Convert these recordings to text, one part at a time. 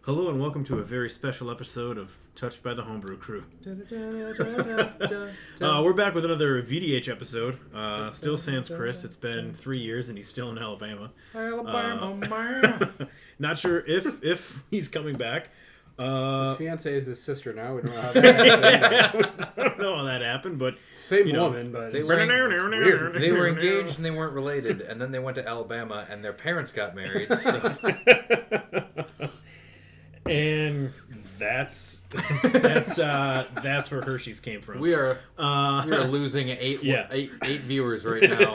Hello and welcome to a very special episode of Touched by the Homebrew Crew. We're back with another VDH episode. Still sans Chris. It's been 3 years and he's still in Alabama. Not sure if he's coming back. His fiance is his sister now. We don't know how that happened. I don't know how that happened, but Same woman, but They were engaged and they weren't related, and then they went to Alabama and their parents got married. So. And that's where Hershey's came from. We are losing eight viewers right now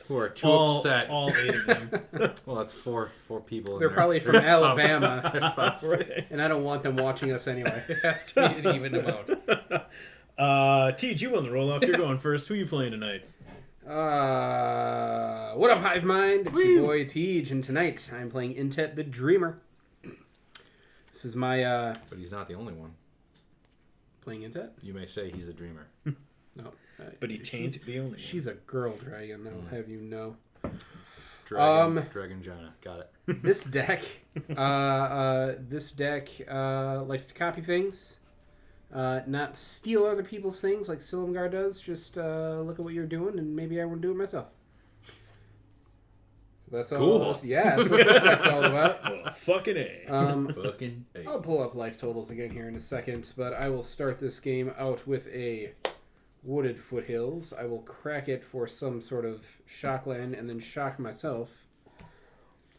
who are too upset. All 8 of them. Well, that's four people. they're probably from Alabama, Their spouses. Right. and I don't want them watching us anyway. It has to be an even amount. Teej, you on the roll off. You're going first. Who are you playing tonight? What up, Hive Mind? It's your boy Tej, and tonight I'm playing Intet the Dreamer. This is my But he's not the only one. playing Intet. You may say he's a dreamer. No, But he changed the only. She's a girl dragon. I'll have you know. Dragon Jana. Got it. This deck, likes to copy things, not steal other people's things like Silumgar does. Just look at what you're doing, and maybe I won't do it myself. So that's all. Cool. Yeah, that's what this deck's all about. Well, fucking A. Fucking A. I'll pull up life totals again here in a second, but I will start this game out with a Wooded Foothills. I will crack it for some sort of shockland and then shock myself.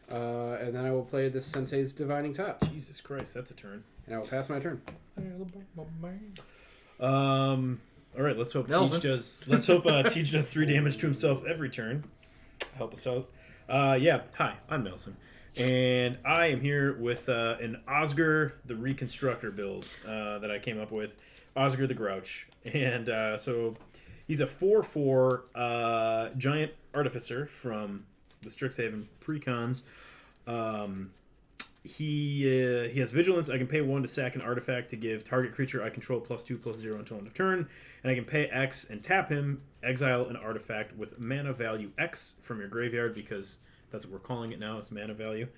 And then I will play this Sensei's Divining Top. Jesus Christ, that's a turn. And I will pass my turn. All right, let's hope Nelson. Teej does 3 damage to himself every turn. Help us out. Hi, I'm Nelson. And I am here with an Osgir the Reconstructor build that I came up with. Osgir the Grouch. And so he's a 4/4 giant artificer from the Strixhaven Precons. He has Vigilance. I can pay 1 to sack an artifact to give target creature I control +2/+0 until end of turn. And I can pay X and tap him, exile an artifact with mana value X from your graveyard, because that's what we're calling it now, is mana value.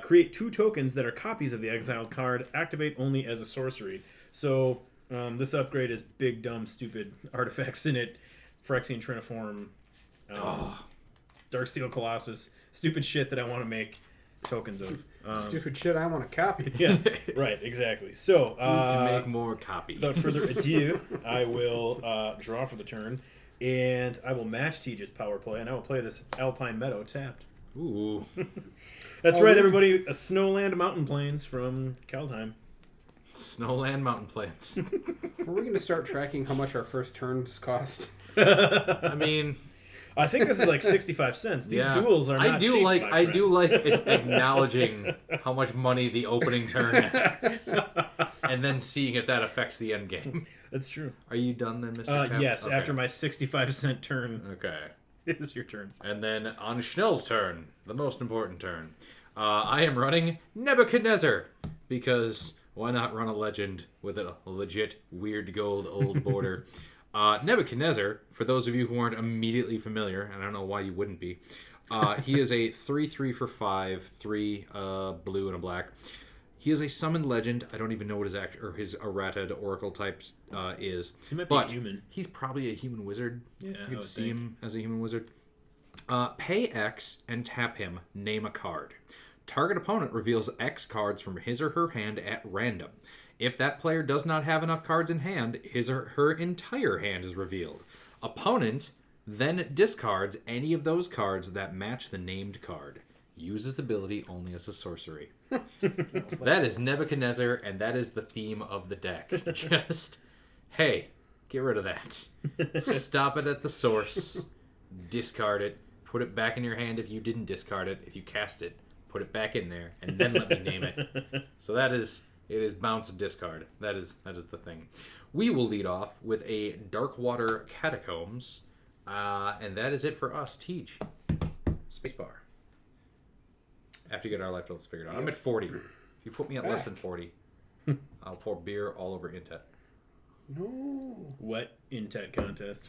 Create 2 tokens that are copies of the exiled card, activate only as a sorcery. So this upgrade is big, dumb, stupid artifacts in it. Phyrexian Triniform, Darksteel Colossus, stupid shit that I want to make tokens of. Stupid shit I want to copy. Yeah, right, exactly. So, to make more copies. without further ado, I will draw for the turn, and I will match Tej's power play, and I will play this Alpine Meadow tapped. Ooh. That's right, everybody. A Snowland Mountain Plains from Kaldheim. Snowland Mountain Plains. Are we going to start tracking how much our first turns cost? I mean, I think this is like 65 cents. These duels are not cheap, my I do friend. like acknowledging how much money the opening turn has, and then seeing if that affects the end game. That's true. Are you done then, Mr. Tapp? Yes, Okay. after my 65-cent turn, Okay. it is your turn. And then on Schnell's turn, the most important turn, I am running Nebuchadnezzar, because why not run a legend with a legit weird gold old border? Nebuchadnezzar, for those of you who aren't immediately familiar, and I don't know why you wouldn't be, he is a 3/3 for 5, 3 blue and a black. He is a summoned legend. I don't even know what his his errata to oracle type is. He might be but human. He's probably a human wizard. Yeah, You I could would see think. him as a human wizard. Pay X and tap him. Name a card. Target opponent reveals X cards from his or her hand at random. If that player does not have enough cards in hand, his or her entire hand is revealed. Opponent then discards any of those cards that match the named card. Uses ability only as a sorcery. That is Nebuchadnezzar, and that is the theme of the deck. Just, hey, get rid of that. Stop it at the source. Discard it. Put it back in your hand if you didn't discard it. If you cast it, put it back in there, and then let me name it. So it is bounce discard. That is the thing. We will lead off with a Darkwater Catacombs, and that is it for us. Tej. Spacebar. After you get our life totals figured out. I'm at 40. If you put me at less than 40, I'll pour beer all over Intet. No. Wet Intet contest.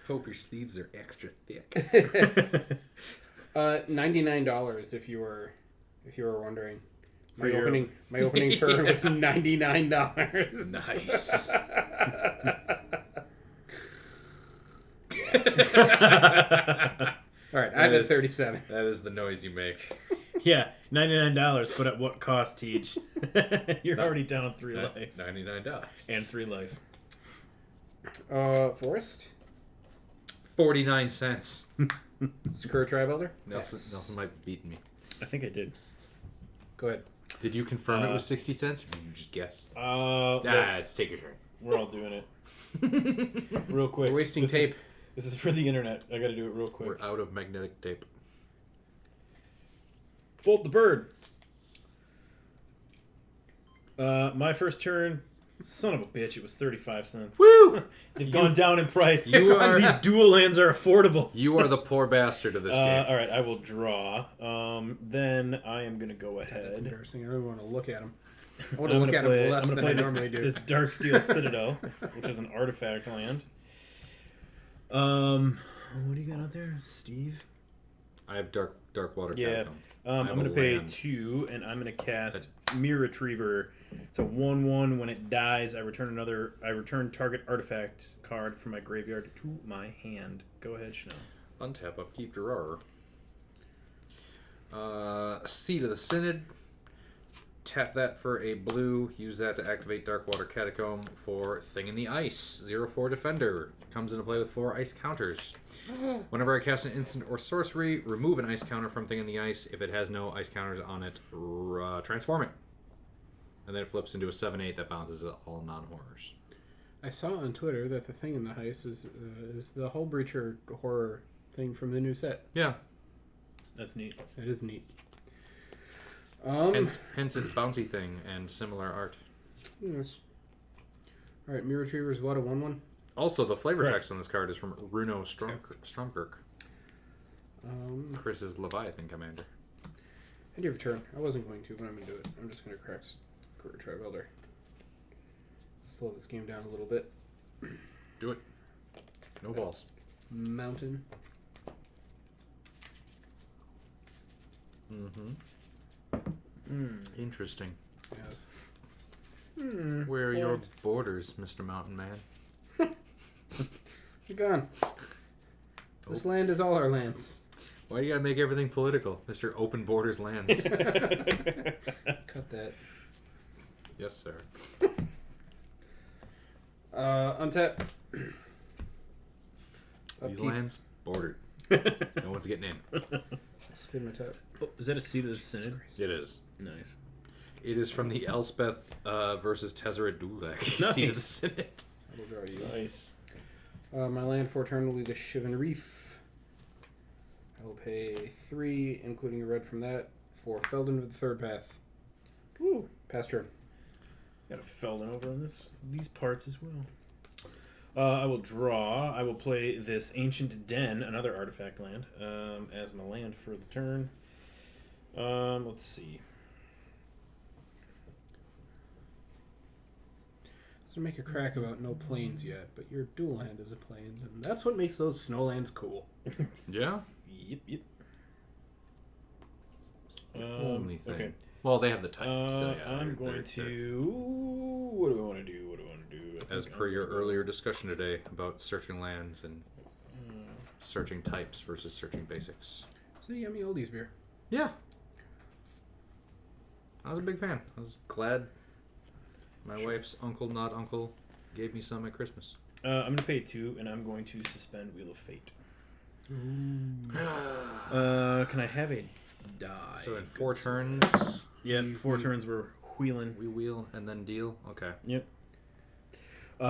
Hope your sleeves are extra thick. $99 if you were wondering. For your- My opening turn was $99. Nice. All right, I'm at 37. That is the noise you make. Yeah, $99, but at what cost, Teach? You're already down 3 life. $99. And 3 life. Forest. 49 cents. Secure Tribuilder. Nelson might be beating me. I think I did. Go ahead. Did you confirm it was 60 cents, or did you just guess? Let's take your turn. We're all doing it. Real quick. We're wasting tape. This is for the internet. I gotta do it real quick. We're out of magnetic tape. Fold the bird. My first turn. Son of a bitch, it was 35 cents. Woo! They've gone down in price. These dual lands are affordable. You are the poor bastard of this game. All right, I will draw. Then I am going to go ahead. That's embarrassing. I don't want to look at him. I want I'm to look gonna at play, him less I'm than gonna I play normally do. this Darksteel Citadel, which is an artifact land. What do you got out there, Steve? I have dark water. Yeah. I'm going to pay 2, and I'm going to cast Mirror Retriever. It's a 1/1. When it dies, I return target artifact card from my graveyard to my hand. Go ahead, Schnell. Untap, upkeep, drawer. Seat of the Synod. Tap that for a blue. Use that to activate Darkwater Catacomb for Thing in the Ice. 0/4 Defender. Comes into play with 4 ice counters. Whenever I cast an instant or sorcery, remove an ice counter from Thing in the Ice. If it has no ice counters on it, transform it. And then it flips into a 7/8 that bounces all non-horrors. I saw on Twitter that the thing in the heist is the Hull Breacher horror thing from the new set. Yeah. That's neat. That is neat. Hence its bouncy thing and similar art. Yes. All right, Mirror Retriever is what, a 1/1? Also, the flavor Correct. text on this card is from Runo Stromkirk. Chris's Leviathan commander. End of your turn. I wasn't going to, but I'm going to do it. I'm just going to crack Secure Tribuilder. Slow this game down a little bit. Do it. No balls. Mountain. Interesting. Yes. Where are your borders, Mr. Mountain Man? You're gone. This land is all our lands. Why do you gotta make everything political, Mr. Open Borders Lands? Cut that. Yes, sir. Untap. These Upkeep. lands, bordered. No one's getting in. Spin my top. Oh, is that a Seat of the Synod? It is. Nice. It is from the Elspeth versus Tezzeret duel deck. Nice. Seat of the Synod. I will draw you. Nice. My land for turn will be the Shivan Reef. I will pay 3, including a red from that, for Felden of the Third Path. Woo. Pass turn. Got a Felden over on these parts as well. I will draw. I will play this Ancient Den, another artifact land, as my land for the turn. Let's see. So make a crack about no plains yet, but your dual land is a plains, and that's what makes those snowlands cool. Yeah? Yep. Only thing. Okay. Well, they have the type. So yeah, I'm going to... What do I want to do? As per your earlier discussion today about searching lands and searching types versus searching basics. It's a yummy oldies beer. Yeah. I was a big fan. I was glad my wife's uncle, not uncle, gave me some at Christmas. I'm going to pay 2, and I'm going to suspend Wheel of Fate. Can I have a die? So in 4 turns, Yeah, 4 turns we're wheeling. we wheel and then deal. Okay. Yep. Go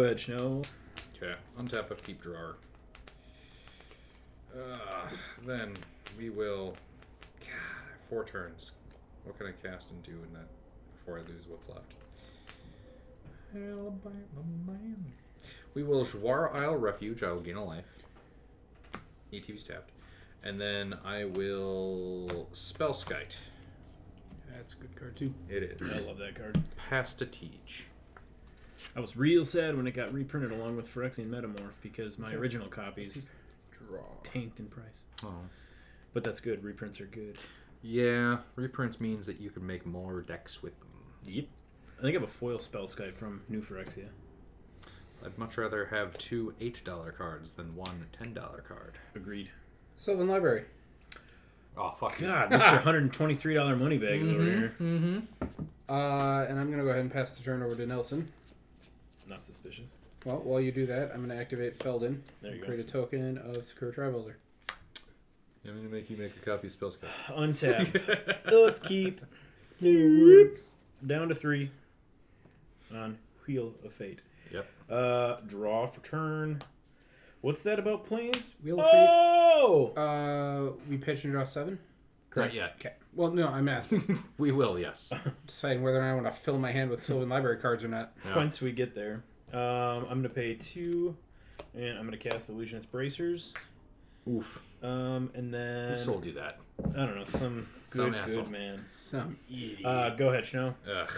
ahead, Schnell. Okay. Untap, upkeep, drawer. Then we will. God, 4 turns. What can I cast and do in that before I lose what's left? We will Joar Isle Refuge. I will gain a life. ETB's tapped. And then I will Spellskite. That's a good card, too. It is. I love that card. Pastage. I was real sad when it got reprinted along with Phyrexian Metamorph because my original copies Draw. tanked in price. Oh. But that's good. Reprints are good. Yeah, reprints means that you can make more decks with them. Yep. I think I have a foil Spellskite from New Phyrexia. I'd much rather have 2 $8 cards than one $10 card. Agreed. Sylvan Library. Oh, fuck God, Mr. $123 money bags over here. Mm-hmm. And I'm going to go ahead and pass the turn over to Nelson. Not suspicious. Well, while you do that, I'm going to activate Feldon. There you create go. a token of Secure Tribuilder. I'm going to make you make a copy of Spellskite. Untap. Upkeep. Whoops. Down to 3 on Wheel of Fate. Yep. Draw for turn. What's that about planes? Wheel of Fate. Oh! We pitch and draw 7? Not yet. Okay. Well, no, I'm asking. We will, yes. Deciding whether or not I want to fill my hand with Sylvan Library cards or not. Yeah. Once we get there. I'm going to pay 2, and I'm going to cast Illusionist Bracers. Oof. And then... Who sold you that? I don't know, some asshole. good man. Some idiot. Go ahead, Snow. Ugh.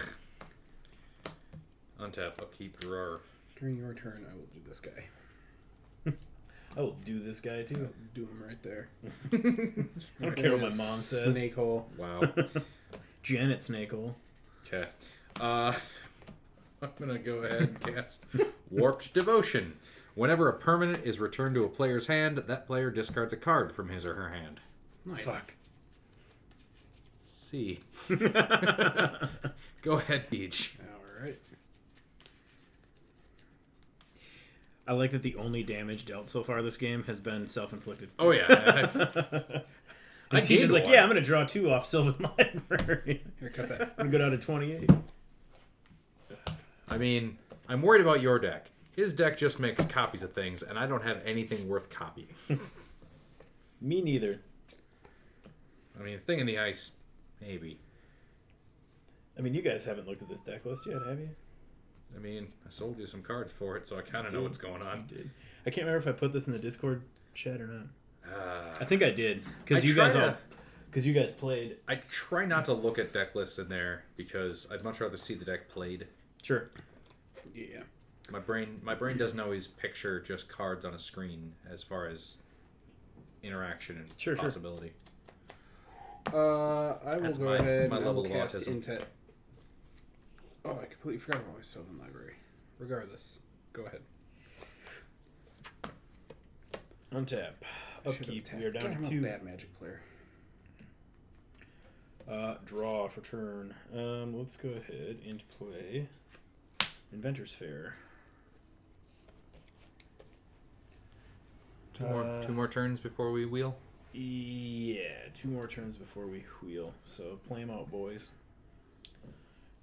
Untap, upkeep, draw. During your turn, I will do this guy. I will do this guy, too. I'll do him right there. I don't care what my mom says. Snake hole. Wow. Janet Snakehole. Okay. I'm going to go ahead and cast Warped Devotion. Whenever a permanent is returned to a player's hand, that player discards a card from his or her hand. Nice. Fuck. C. Go ahead, Beach. All right. I like that the only damage dealt so far this game has been self-inflicted. Oh, yeah. And Teach is like, yeah, I'm going to draw 2 off Sylvan Library. Here, cut that. I'm going to go down to 28. I mean, I'm worried about your deck. His deck just makes copies of things, and I don't have anything worth copying. Me neither. I mean, Thing in the Ice, maybe. I mean, you guys haven't looked at this deck list yet, have you? I mean, I sold you some cards for it, so I kind of know what's going on. Did. I can't remember if I put this in the Discord chat or not. I I think I did, because you guys played. I try not to look at deck lists in there because I'd much rather see the deck played. Sure. Yeah. My brain doesn't always picture just cards on a screen as far as interaction and possibility. I will That's go my- ahead that's and my I will level of cast autism. Intet. Oh, I completely forgot about my Sylvan Library. Regardless, go ahead. Untap. Upkeep. We are down I'm to a 2. bad Magic player. Draw for turn. Let's go ahead and play Inventor's Fair. Two more turns before we wheel. Yeah, 2 more turns before we wheel. So play them out, boys.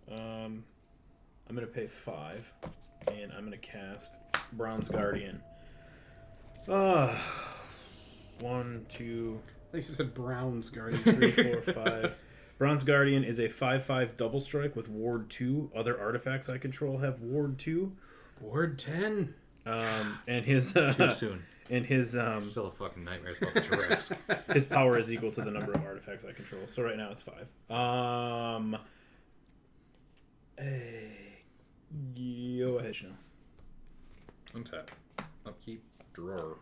I'm gonna pay 5, and I'm gonna cast Bronze Guardian. 1, 2, I think you said Brown's Guardian. 3, 4, 5. Bronze Guardian is a 5/5 double strike with Ward 2. Other artifacts I control have Ward 2. Ward 10. And his Too soon. and his Still a fucking nightmare about the Jurassic. his power is equal to the number of artifacts I control. So right now it's 5. Go ahead, Chanel. Untap. Upkeep. Drawer.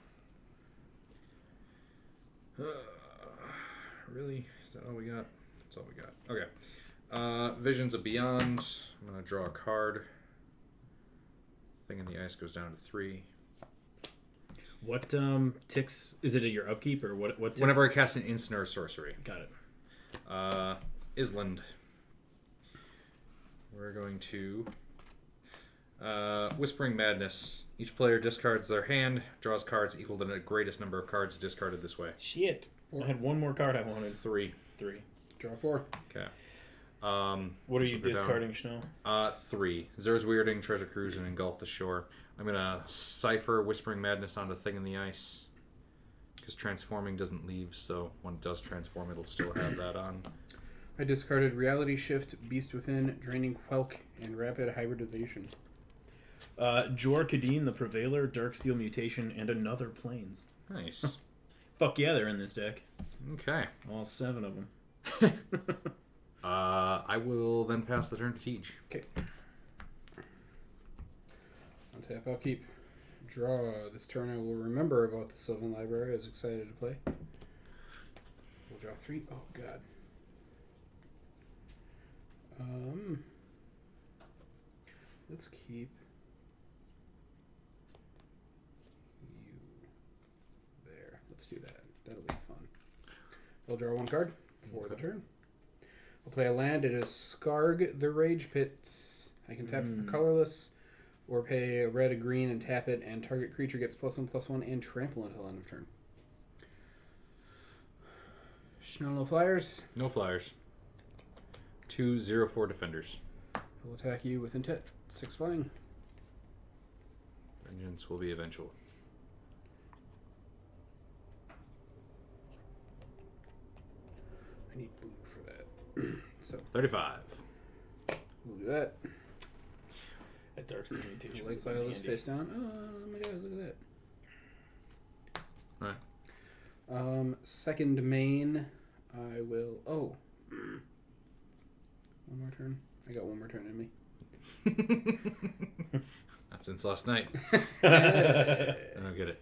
Really? Is that all we got? That's all we got. Okay. Visions of Beyond. I'm going to draw a card. Thing in the Ice goes down to 3. What ticks? Is it at your upkeep or what? Ticks? Whenever I cast an instant or sorcery. Got it. Island. We're going to Whispering Madness. Each player discards their hand, draws cards equal to the greatest number of cards discarded this way. Shit. I had one more card I wanted. 3. Draw 4. Okay. What are you discarding, Chanel? 3. Zer's Weirding, Treasure Cruise, and Engulf the Shore. I'm going to cipher Whispering Madness onto Thing in the Ice. Because transforming doesn't leave, so when it does transform, it'll still have that on. I discarded Reality Shift, Beast Within, Draining Quelk, and Rapid Hybridization. Jor Kadeen, the Prevailer, Darksteel Mutation, and Another Planes. Nice. Fuck yeah, they're in this deck. Okay. All 7 of them. I will then pass the turn to Teej. Okay. Untap, I'll keep. Draw. This turn I will remember about the Sylvan Library. I was excited to play. We'll draw 3. Oh, God. Let's keep you there. Let's do that. That'll be fun. I'll draw 1 card for the turn. I'll play a land. It is Skarg the Rage Pits. I can tap it for colorless, or pay a red, a green, and tap it, and target creature gets +1/+1 and trample until end of turn. No flyers. No flyers. 2/0/4 defenders. I'll attack you with Intet. 6 flying. Vengeance will be eventual. I need blue for that. So 35. we'll do that. At Dark Orientation. We'll exile this face down. Oh my god, look at that. Alright. Second main, I will. Oh. One more turn. I got one more turn in me. Not since last night. I don't get it.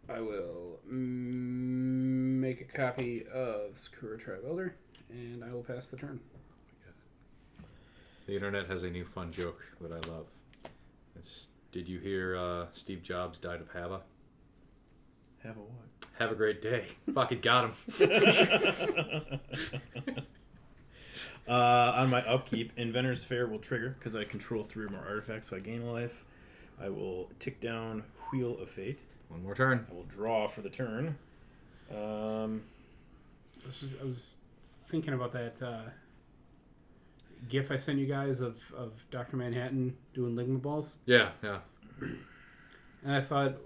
I will make a copy of Sakura Tribe Elder, and I will pass the turn. The internet has a new fun joke that I love. It's, did you hear Steve Jobs died of HAVA? Have a what? Have a great day. Fucking got him. On my upkeep, Inventor's Fair will trigger because I control 3 or more artifacts, so I gain a life. I will tick down Wheel of Fate. One more turn. I will draw for the turn. I was thinking about that GIF I sent you guys of Dr. Manhattan doing Ligma balls. Yeah. And I thought,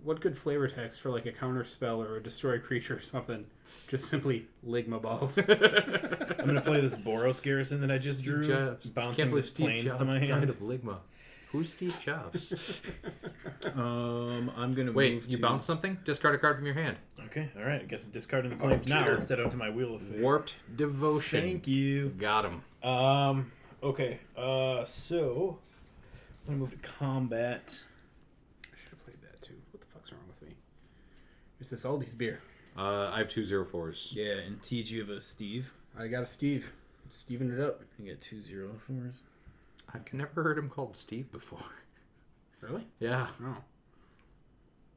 what good flavor text for like a counter spell or a destroy creature or something? Just simply Ligma balls. I'm going to play this Boros Garrison that I just Steve drew, Jobs. bouncing Can't this Steve planes Jobs to my died hand. of Ligma. Who's Steve Jobs? I'm going to Wait, move you to... bounce something? Discard a card from your hand. Okay, all right. I guess I'm discarding the planes now cheater. instead of to my Wheel of Fate. Warped Devotion. Thank you. Got him. Okay. So I'm going to move to combat. I should have played that too. What the fuck's wrong with me? It's this Aldi's beer. I have 2/0/4s. Yeah, and TG you have a Steve. I got a Steve. I'm Steven it up. You got 2/0/4s. I've never heard him called Steve before. Really? Yeah. Oh.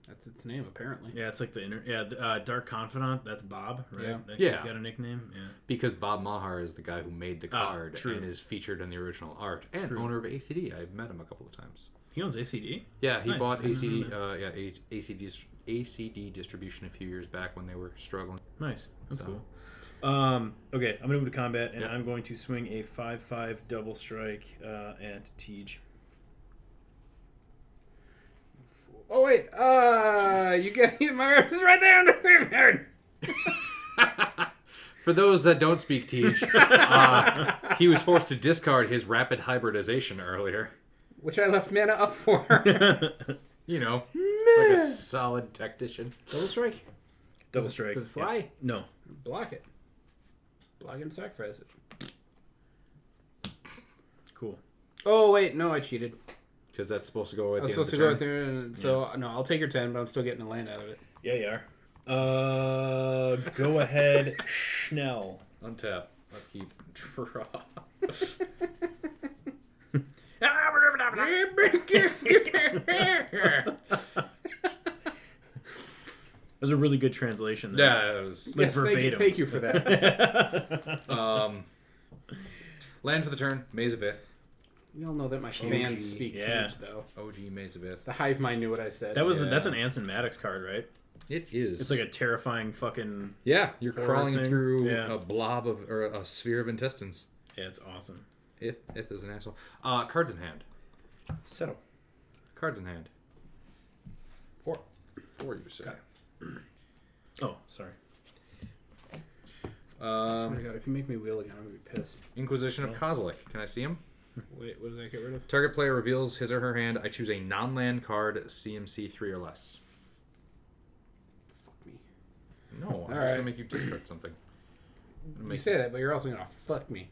That's its name, apparently. Yeah, it's like the inner. Yeah, Dark Confidant. That's Bob, right? Yeah. He's got a nickname. Yeah. Because Bob Maher is the guy who made the card true. and is featured in the original art and True. owner of ACD. I've met him a couple of times. He owns ACD. Yeah, he Nice. bought I didn't ACD. know ACD distribution a few years back when they were struggling. Nice. That's So. cool. Okay, I'm gonna move to combat, and Yep. I'm going to swing a 5/5 double strike at Tej. Oh, wait. You get my reps right there on the graveyard. For those that don't speak Tej, he was forced to discard his rapid hybridization earlier. Which I left mana up for. You know, like a solid tactician. Double strike. Double strike. Does it fly? Yeah. No. Block it. Block it and sacrifice it. Cool. Oh, wait. No, I cheated. Because that's supposed to go at I was the end of supposed the to go turn. out there. And so, no, I'll take your 10, but I'm still getting a land out of it. Yeah, you are. Go ahead, Schnell. Untap. Upkeep. Draw. That was a really good translation there. Yeah, it was. Like Yes, verbatim. thank you for that. Land for the turn. Maze of Ith. We all know that my fans speak yeah. Tej, though. OG Maze of Ith. The hive mind knew what I said. That's Yeah. an Anson Maddox card, right? It is. It's like a terrifying fucking. yeah. You're horror crawling thing. through Yeah. a blob of or a sphere of intestines. Yeah, it's awesome. Ith is an asshole. Cards in hand. Settle. Cards in hand. 4. 4, you say. Oh, sorry. Oh my god, if you make me wheel again, I'm going to be pissed. Inquisition of Kozilek. Can I see him? Wait, what does that get rid of? Target player reveals his or her hand. I choose a non-land card, CMC 3 or less. Fuck me. No, I'm just right. gonna make you discard something. You say that, but you're also going to fuck me.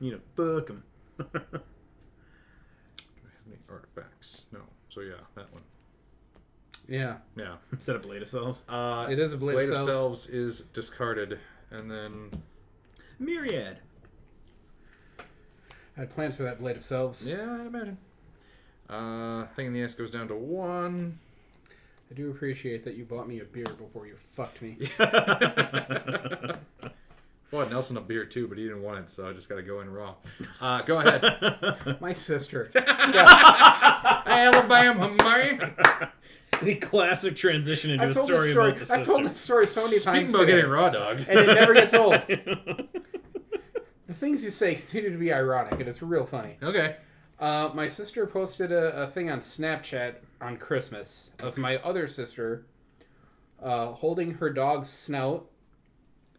You know, fuck him. Do I have any artifacts? No. So yeah, that one. Yeah. Yeah. Is that a Blade of Selves? It is a Blade of Selves is discarded, and then Myriad. I had plans for that Blade of Selves. yeah, I'd imagine. Thing in the ass goes down to 1. I do appreciate that you bought me a beer before you fucked me. Bought Nelson a beer too, but he didn't want it, so I just got to go in raw. Go ahead. My sister. Alabama, man. The classic transition into a I've told this story story. about the I've told sister. this story so many Speaking times about today, getting raw dogged. and it never gets old. The things you say continue to be ironic, and it's real funny. Okay. My sister posted a thing on Snapchat on Christmas of my other sister holding her dog's snout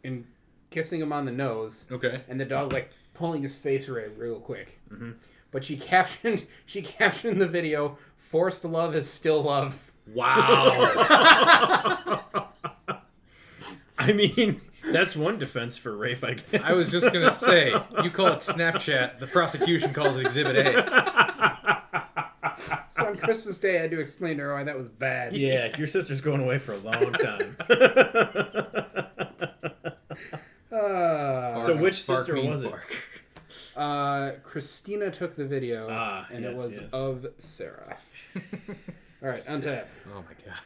and kissing him on the nose, Okay. and the dog like pulling his face away real quick. Mm-hmm. But she captioned the video, "Forced love is still love." Wow. I mean, that's one defense for rape, I guess. I was just going to say, you call it Snapchat, the prosecution calls it Exhibit A. So on Christmas Day, I had to explain to her why that was bad. Yeah, your sister's going away for a long time. So which Bark sister means was it? bark. Christina took the video, and it yes, was yes. of Sarah. All right, untap. Oh my god.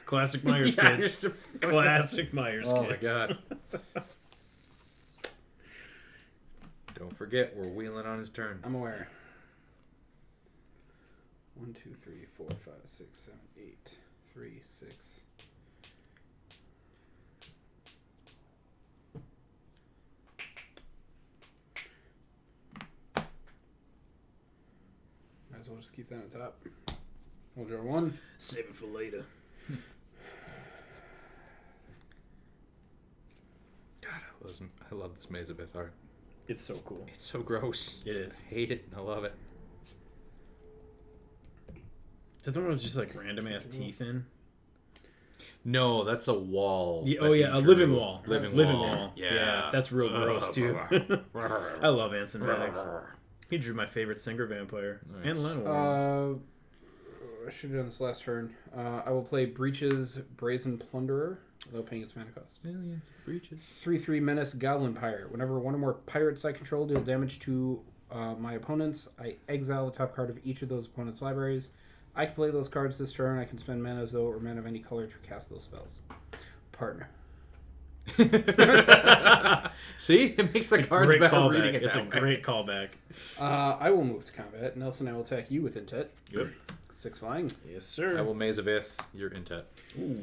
Classic Myers Yeah, kids. you're so Classic Myers Oh kids. my god. Don't forget, we're wheeling on his turn. I'm aware. 1, 2, 3, 4, 5, 6, 7, 8. 3, 6. Might as well just keep that on top. We'll draw 1. Save it for later. God, I love this Maze of Ith art. It's so cool. It's so gross. It is. I hate it and I love it. Is that the one with just like random ass teeth in? No, that's a wall. Yeah, that oh he yeah, a drew. living wall. Living wall. wall. Yeah, that's real gross too. I love Anson Maddox. He drew my favorite Singer vampire. Nice. And Lenore. I should have done this last turn. I will play Breach's Brazen Plunderer without paying its mana cost. Millions of breaches. 3/3 Menace Goblin Pirate. Whenever one or more pirates I control deal damage to my opponents, I exile the top card of each of those opponents' libraries. I can play those cards this turn. I can spend mana of Zoe or mana of any color to cast those spells. Partner. See? It makes the cards Great better callback. reading it It's a that way. great callback. I will move to combat. Nelson, I will attack you with Intet. Good. 6 flying. Yes, sir. I will Maze of Ith, your Intet. Ooh,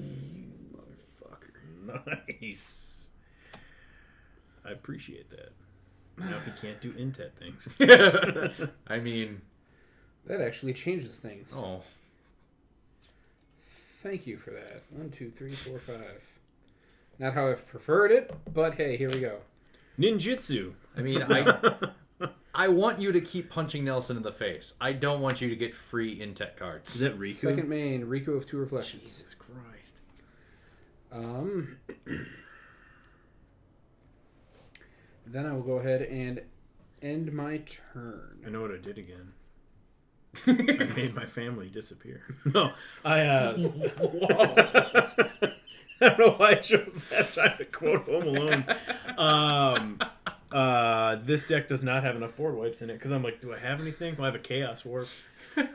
motherfucker. Nice. I appreciate that. Now he can't do Intet things. I mean, That actually changes things. oh. Thank you for that. 1, 2, 3, 4, 5. Not how I've preferred it, but hey, here we go. Ninjutsu. I mean, I want you to keep punching Nelson in the face. I don't want you to get free Intet cards. Is that Riku? Second main, Riku of 2 Reflections. Jesus Christ. Then I will go ahead and end my turn. I know what I did again. I made my family disappear. No, I don't know why I chose that time to quote Home Alone. This deck does not have enough board wipes in it because I'm like, do I have anything? Well, I have a Chaos Warp.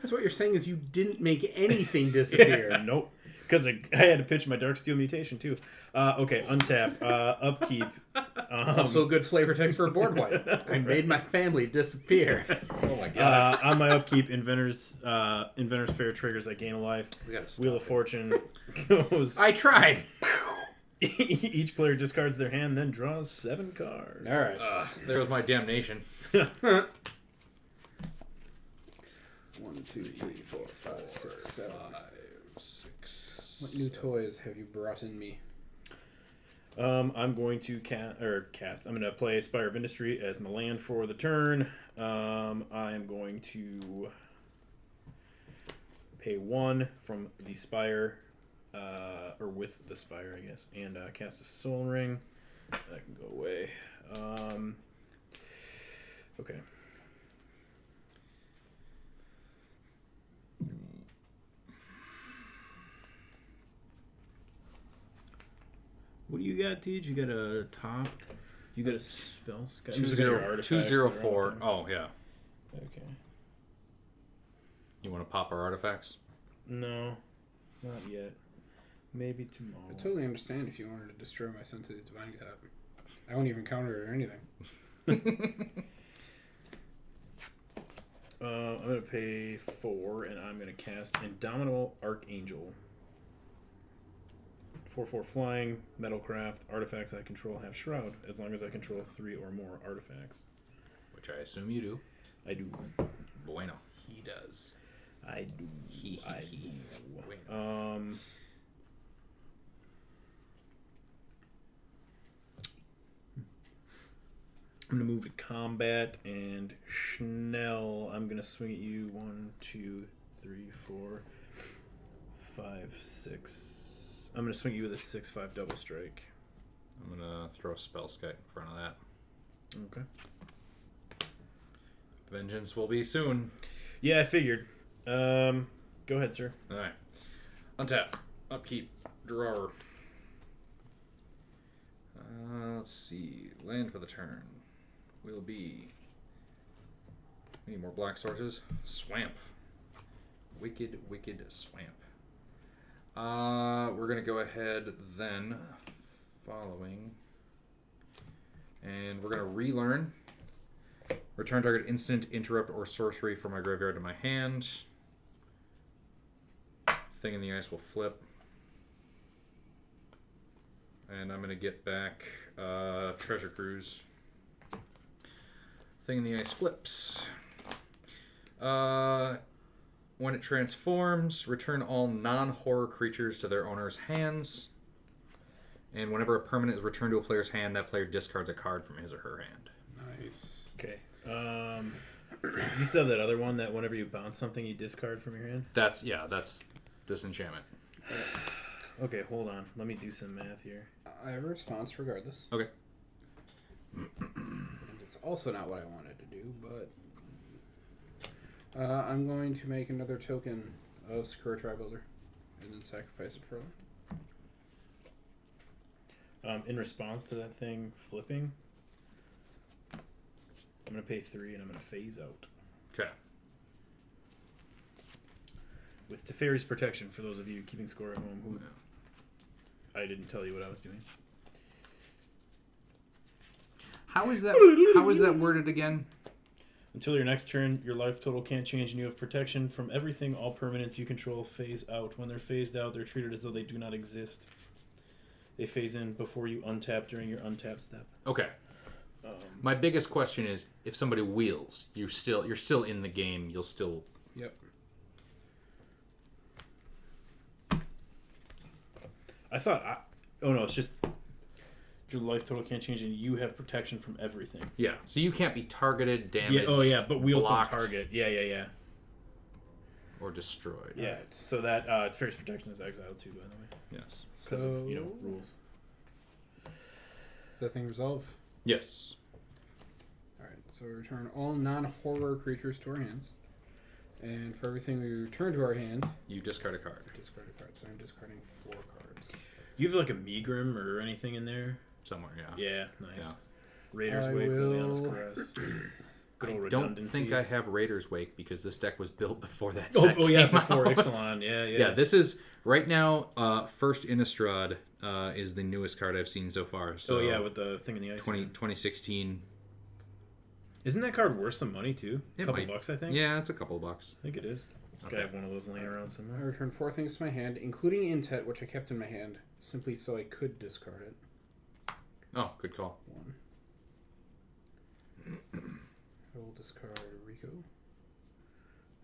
So what you're saying is you didn't make anything disappear. Nope. Because I had to pitch my Darksteel Mutation too. Okay, untap, upkeep. Also good flavor text for a board wipe. I made my family disappear. Oh my god. On my upkeep, Inventor's Fair triggers. I gain a life. We gotta stop Wheel of it. Fortune goes. I tried. Each player discards their hand, then draws 7 cards. All right. There goes my damnation. 1, 2, 3, 4, 5, 6, 7. 6. What new toys have you brought in me? I'm going to cast. I'm going to play Spire of Industry as my land for the turn. I am going to pay 1 from the Spire or with the Spire, I guess, and cast a Soul Ring. That can go away. Okay. What do you got, Tej? You got a top? You got a spell? 204. Oh, yeah. Okay. You want to pop our artifacts? No, not yet. Maybe tomorrow. I totally understand if you wanted to destroy my Sensitive Divining Tap. I won't even counter it or anything. I'm going to pay 4, and I'm going to cast Indomitable Archangel. 4/4 flying, metalcraft, artifacts I control have Shroud, as long as I control 3 or more artifacts. Which I assume you do. I do. Bueno. He does. I do. I do. Bueno. I'm going to move to combat, and Schnell, I'm going to swing at you 1, 2, 3, 4, 5, 6. I'm going to swing at you with a 6/5 double strike. I'm going to throw a spell skite in front of that. Okay. Vengeance will be soon. Yeah, I figured. Go ahead, sir. Alright. Untap. Upkeep. Drawer. Let's see. Land for the turn will be... We need more black sources. Swamp. Wicked, wicked swamp. We're going to go ahead then, following, and we're going to relearn. Return target instant, interrupt, or sorcery from my graveyard to my hand. Thing in the ice will flip. And I'm going to get back Treasure Cruise. Thing in the ice flips. When it transforms, return all non-horror creatures to their owner's hands. And whenever a permanent is returned to a player's hand, that player discards a card from his or her hand. Nice. Okay. You still have that other one that whenever you bounce something, you discard from your hand? That's disenchantment. Okay, hold on. Let me do some math here. I have a response regardless. Okay. And it's also not what I wanted to do, but... I'm going to make another token of Secure Tri-Builder and then sacrifice it for land. In response to that thing flipping, I'm going to pay 3 and I'm going to phase out. Okay. With Teferi's Protection, for those of you keeping score at home who I didn't tell you what I was doing. How is that worded again? Until your next turn, your life total can't change and you have protection from everything all permanents you control phase out. When they're phased out, they're treated as though they do not exist. They phase in before you untap during your untap step. Okay. My biggest question is, if somebody wheels, you're still in the game. You'll still... Yep. I thought... Oh no, it's just... Your life total can't change and you have protection from everything. Yeah, so you can't be targeted, damaged, Yeah, oh yeah, but wheels blocked, don't target. Yeah. or destroyed. Yeah, Right. so that Teferi's Protection is exiled too, by the way. Yes. Because of, rules. Does that thing resolve? Yes. Alright, so we return all non-horror creatures to our hands. And for everything we return to our hand, You discard a card. discard a card. So I'm discarding 4 cards. You have like a Megrim or anything in there? Somewhere, yeah. Yeah, nice. Yeah. Raiders I Wake, will- Liliana's Caress. Good old I don't redundancies. think I have Raiders Wake because this deck was built before that Oh, set yeah, came before out. Ixalan. Yeah. Yeah, this is right now. First Innistrad is the newest card I've seen so far. So Oh yeah, with the thing in the ice. 2016. Isn't that card worth some money too? It A couple might. bucks, I think. Yeah, it's a couple of bucks. I think it is. Okay. I have one of those laying around I somewhere. return 4 things to my hand, including Intet, which I kept in my hand, simply so I could discard it. Oh, good call. 1. I will discard Rico.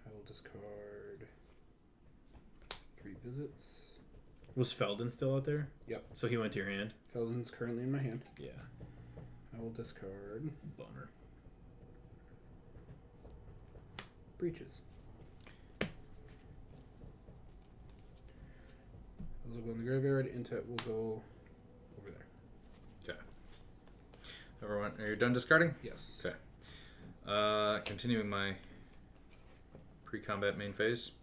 I will discard 3 visits. Was Felden still out there? Yep. So he went to your hand. Felden's currently in my hand. Yeah. I will discard Bummer. Breaches. I will go in the graveyard. Intet will go over there. Okay. Everyone, are you done discarding? Yes. Okay. Continuing my pre-combat main phase.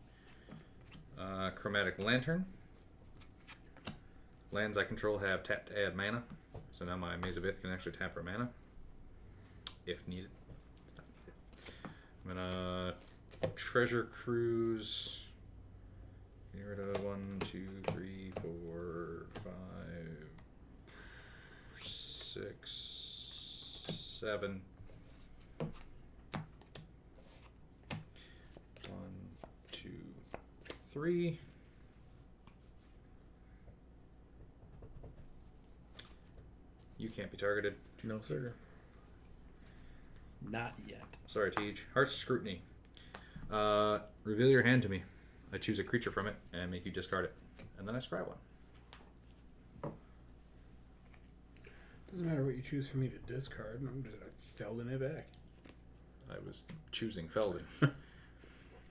Chromatic Lantern. Lands I control have tapped to add mana. So now my Maze of Ith can actually tap for mana. If needed. It's not needed. I'm gonna Treasure Cruise. Get rid of 1, 2, 3, 4, 5, 6, 7. 1, 2, 3. You can't be targeted. No, sir. Not yet. Sorry, Teej. Heart's Scrutiny. Reveal your hand to me. I choose a creature from it and make you discard it. And then I scry one. Doesn't matter what you choose for me to discard. I'm just Felding it back. I was choosing Felding.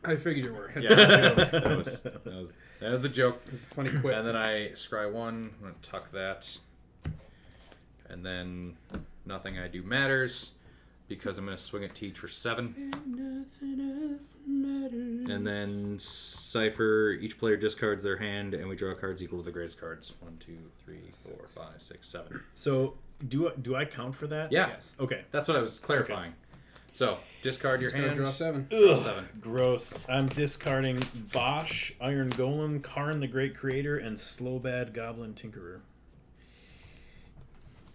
I figured you were. Yeah, that was the joke. It's a funny quip. And then I scry one. I'm going to tuck that. And then nothing I do matters because I'm going to swing at Teach for 7. Nothing else matters. And then Cypher, each player discards their hand and we draw cards equal to the greatest cards. 1, 2, 3, 4, 5, 6, 7. So do I count for that? Yeah. Yes. Okay. That's what I was clarifying. Okay. So, discard your hand. Draw 7. Draw 7. Gross. I'm discarding Bosch, Iron Golem, Karn the Great Creator, and Slowbad Goblin Tinkerer.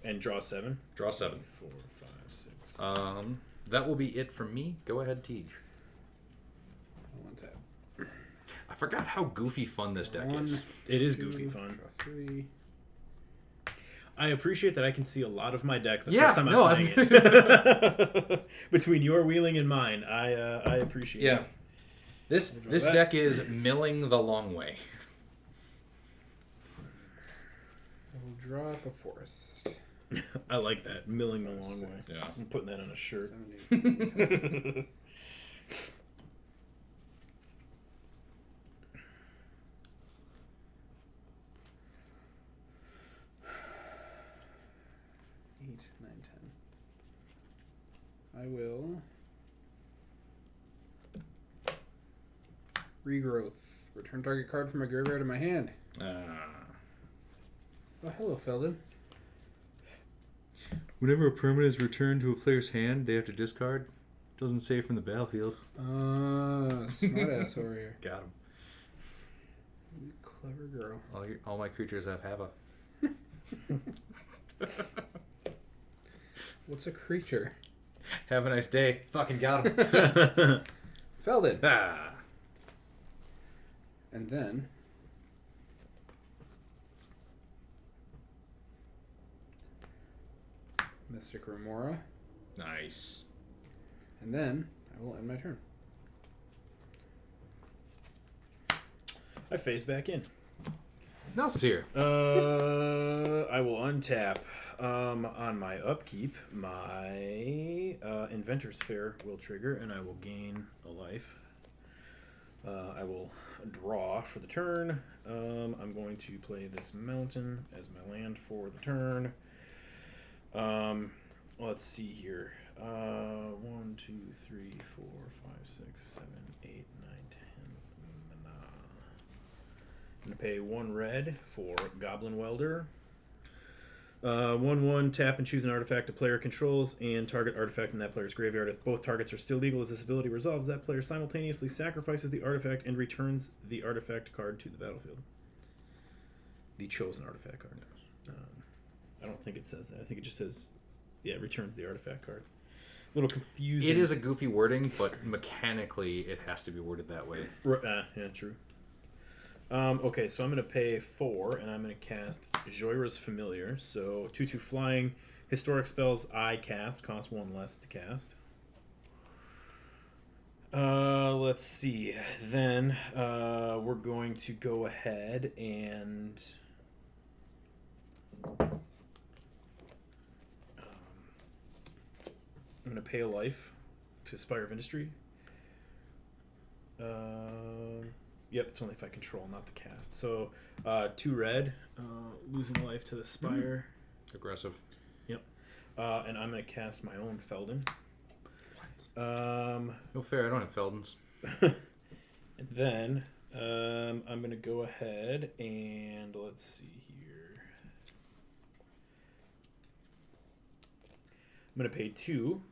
And draw 7. Draw 7. 4, 5, 6. That will be it from me. Go ahead, Tej. One tap. I forgot how goofy fun this deck is. It is goofy fun. Draw 3. I appreciate that I can see a lot of my deck the Yeah, first time no, I'm playing it. Between your wheeling and mine, I appreciate it. Yeah. This deck is milling the long way. I will draw up a forest. I like that. Milling the long way. Yeah. I'm putting that on a shirt. 7, 8, 9, 10. I will regrowth. Return target card from my graveyard to my hand. Oh, hello, Feldon. Whenever a permanent is returned to a player's hand, they have to discard. Doesn't say from the battlefield. Smart ass over here. Got him. You clever girl. All my creatures have a. What's a creature? Have a nice day. Fucking got him. Feldon. Ah. And then Mystic Remora. Nice. And then I will end my turn. I face back in. Nelson's here. I will untap. On my upkeep, my Inventor's Fair will trigger, and I will gain a life. I will draw for the turn. I'm going to play this mountain as my land for the turn. Let's see here. 1, 2, 3, 4, 5, 6, 7, 8, 9, 10. I'm going to pay 1 red for Goblin Welder. 1/1, tap and choose an artifact a player controls and target artifact in that player's graveyard. If both targets are still legal as this ability resolves, that player simultaneously sacrifices the artifact and returns the artifact card to the battlefield. The chosen artifact card. I don't think it says that. I think it just says, returns the artifact card. A little confusing. It is a goofy wording, but mechanically it has to be worded that way. Yeah, true. Okay, so I'm going to pay 4, and I'm going to cast Joyra's Familiar. So 2/2 flying. Historic spells I cast cost 1 less to cast. Let's see. Then we're going to go ahead and I'm going to pay a life to Spire of Industry. Yep, it's only if I control, not the cast. So 2 red, losing life to the Spire. Aggressive. Yep. And I'm going to cast my own Felden. No fair, I don't have Feldens. And then I'm going to go ahead and let's see here. I'm going to pay 2.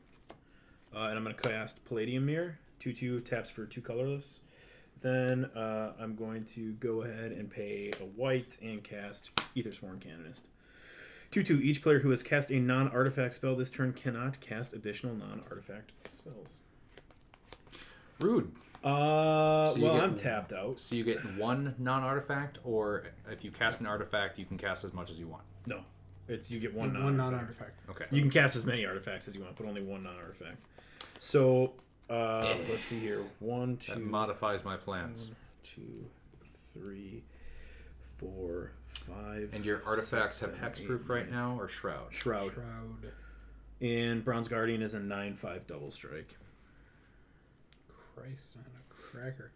And I'm going to cast Palladium Mirror. 2/2 taps for 2 colorless. Then I'm going to go ahead and pay a white and cast Aethersworn Canonist. 2/2. Each player who has cast a non-artifact spell this turn cannot cast additional non-artifact spells. Rude. I'm tapped out. So you get 1 non-artifact, or if you cast an artifact, you can cast as much as you want. No. It's you get one non-artifact. Okay. You can cast as many artifacts as you want, but only 1 non-artifact. So, let's see here. 1, 2... That modifies my plans. 1, 2, 3, 4, 5... And your artifacts 6, have 7, hexproof 8, right 9. now, or Shroud? Shroud. And Bronze Guardian is a 9/5 double strike. Christ, on a cracker.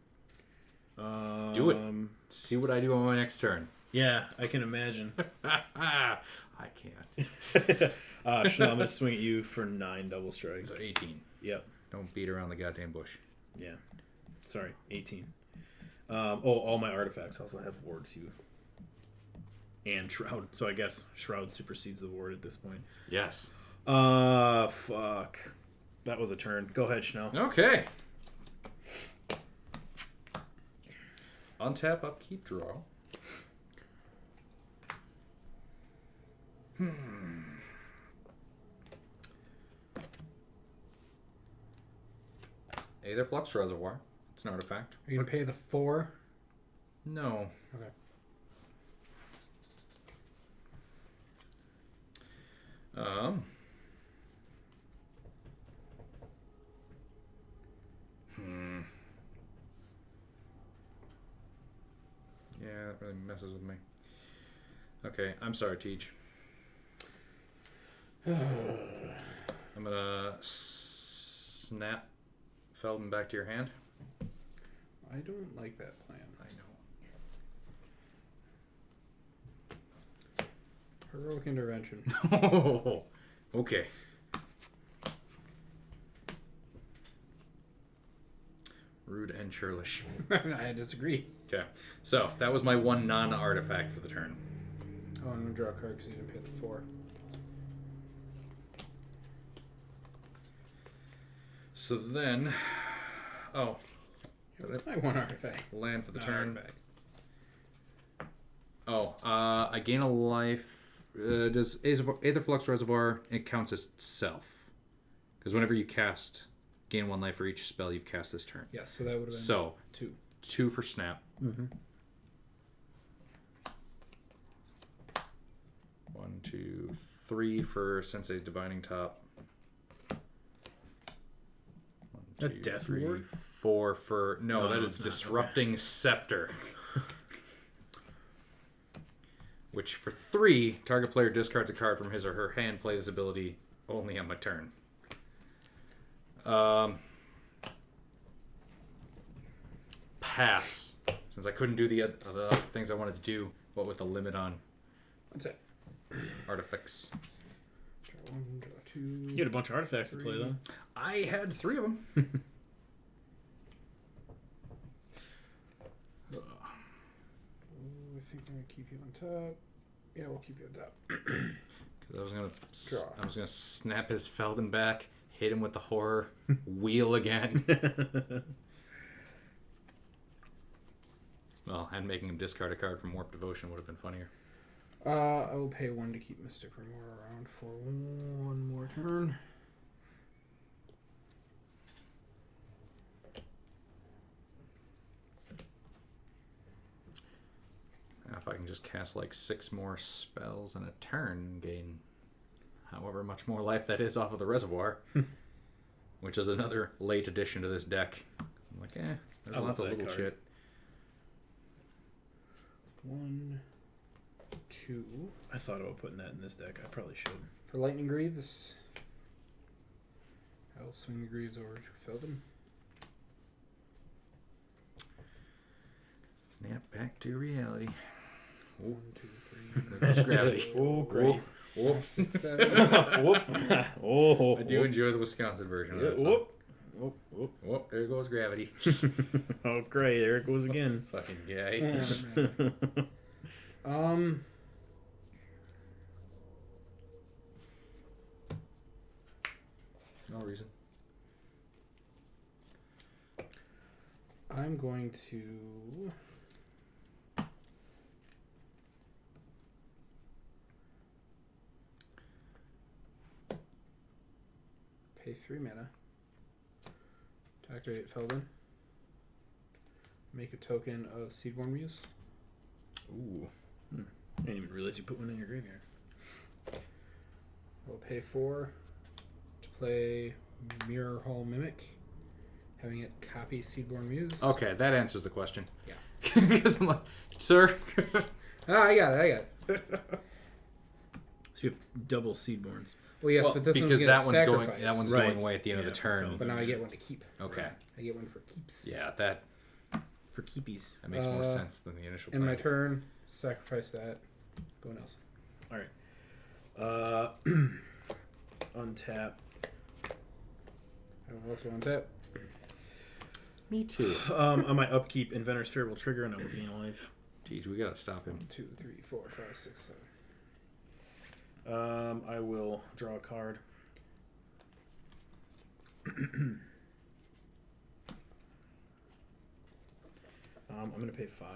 Do it. See what I do on my next turn. Yeah, I can imagine. I can't. I'm going to swing at you for 9 double strikes. So 18. Yep. Don't beat around the goddamn bush. Yeah. Sorry, 18. All my artifacts also have Ward 2. And Shroud. So I guess Shroud supersedes the Ward at this point. Yes. Fuck. That was a turn. Go ahead, Schnell. Okay. Untap, upkeep, draw. Aether Flux Reservoir. It's an artifact. Are you going to pay the 4? No. Okay. Yeah, that really messes with me. Okay, I'm sorry, Teach. I'm gonna snap Felden back to your hand. I don't like that plan. I Heroic intervention. know. Okay. Rude and churlish. I disagree. Okay, so that was my 1 non-artifact for the turn. Oh, I'm going to draw a card because you didn't pay the 4. So then... Oh. That's my 1 artifact. Land for the Not turn. artifact. Oh, I gain a life. Does Aether Flux Reservoir, it counts as self. Because whenever you cast, gain 1 life for each spell you've cast this turn. Yes, so that would have been 2. 2 for snap. Mm-hmm. 1, 2, 3 for Sensei's Divining Top. 1, A Death Ward? 4 for... No, No, that it's is not. Disrupting Scepter. Which for 3, target player discards a card from his or her hand. Play this ability only on my turn. Pass. Since I couldn't do the other things I wanted to do, what with the limit on That's it. artifacts. Draw 1, draw 2. You had a bunch of artifacts to play, though. I had 3 of them. I think I'm going to keep you on top. Yeah, we'll keep you on top. Because I was gonna Draw. snap his Felden back, hit him with the horror, wheel again. Well, and making him discard a card from Warp Devotion would have been funnier. I will pay 1 to keep Mystic Remora around for 1 more turn. Now, if I can just cast like 6 more spells in a turn and gain however much more life that is off of the reservoir, which is another late addition to this deck. I'm like, there's I lots of love that little card. shit. 1, 2. I thought about putting that in this deck. I probably should. For Lightning Greaves, I will swing the Greaves over to Felden. Snap back to reality. 1, 2, 3. There goes gravity. Oh, great. Whoop. 6, 7. Whoop. Oh, I do enjoy the Wisconsin version of Yeah, that song. whoop. Whoop, whoop. Whoop, there goes gravity. Oh, great. There it goes again. Fucking guy. No reason. I'm going to pay 3 mana to activate Felden. Make a token of Seedborn Muse. Ooh. I didn't even realize you put one in your graveyard. I'll pay 4 to play Mirror Hall Mimic, having it copy Seedborn Muse. Okay, that answers the question. Yeah. Because I'm like, sir. I got it. So you have double Seedborns. Well, yes, Well, but this because one's that one's sacrifice. going. That one's Right. going away at the end of Yeah, the turn. But now I get one to keep. Okay. I get one for keeps. Yeah, that For keepies. makes more sense than the initial. In my plan. turn, sacrifice that. Go Nelson. Alright. Untap. I will also untap. Me too. On my upkeep, Inventor's Fear will trigger and I will gain life. Teach, we gotta stop him. 1, 2, 3, 4, 5, 6, 7. I will draw a card. I'm going to pay 5.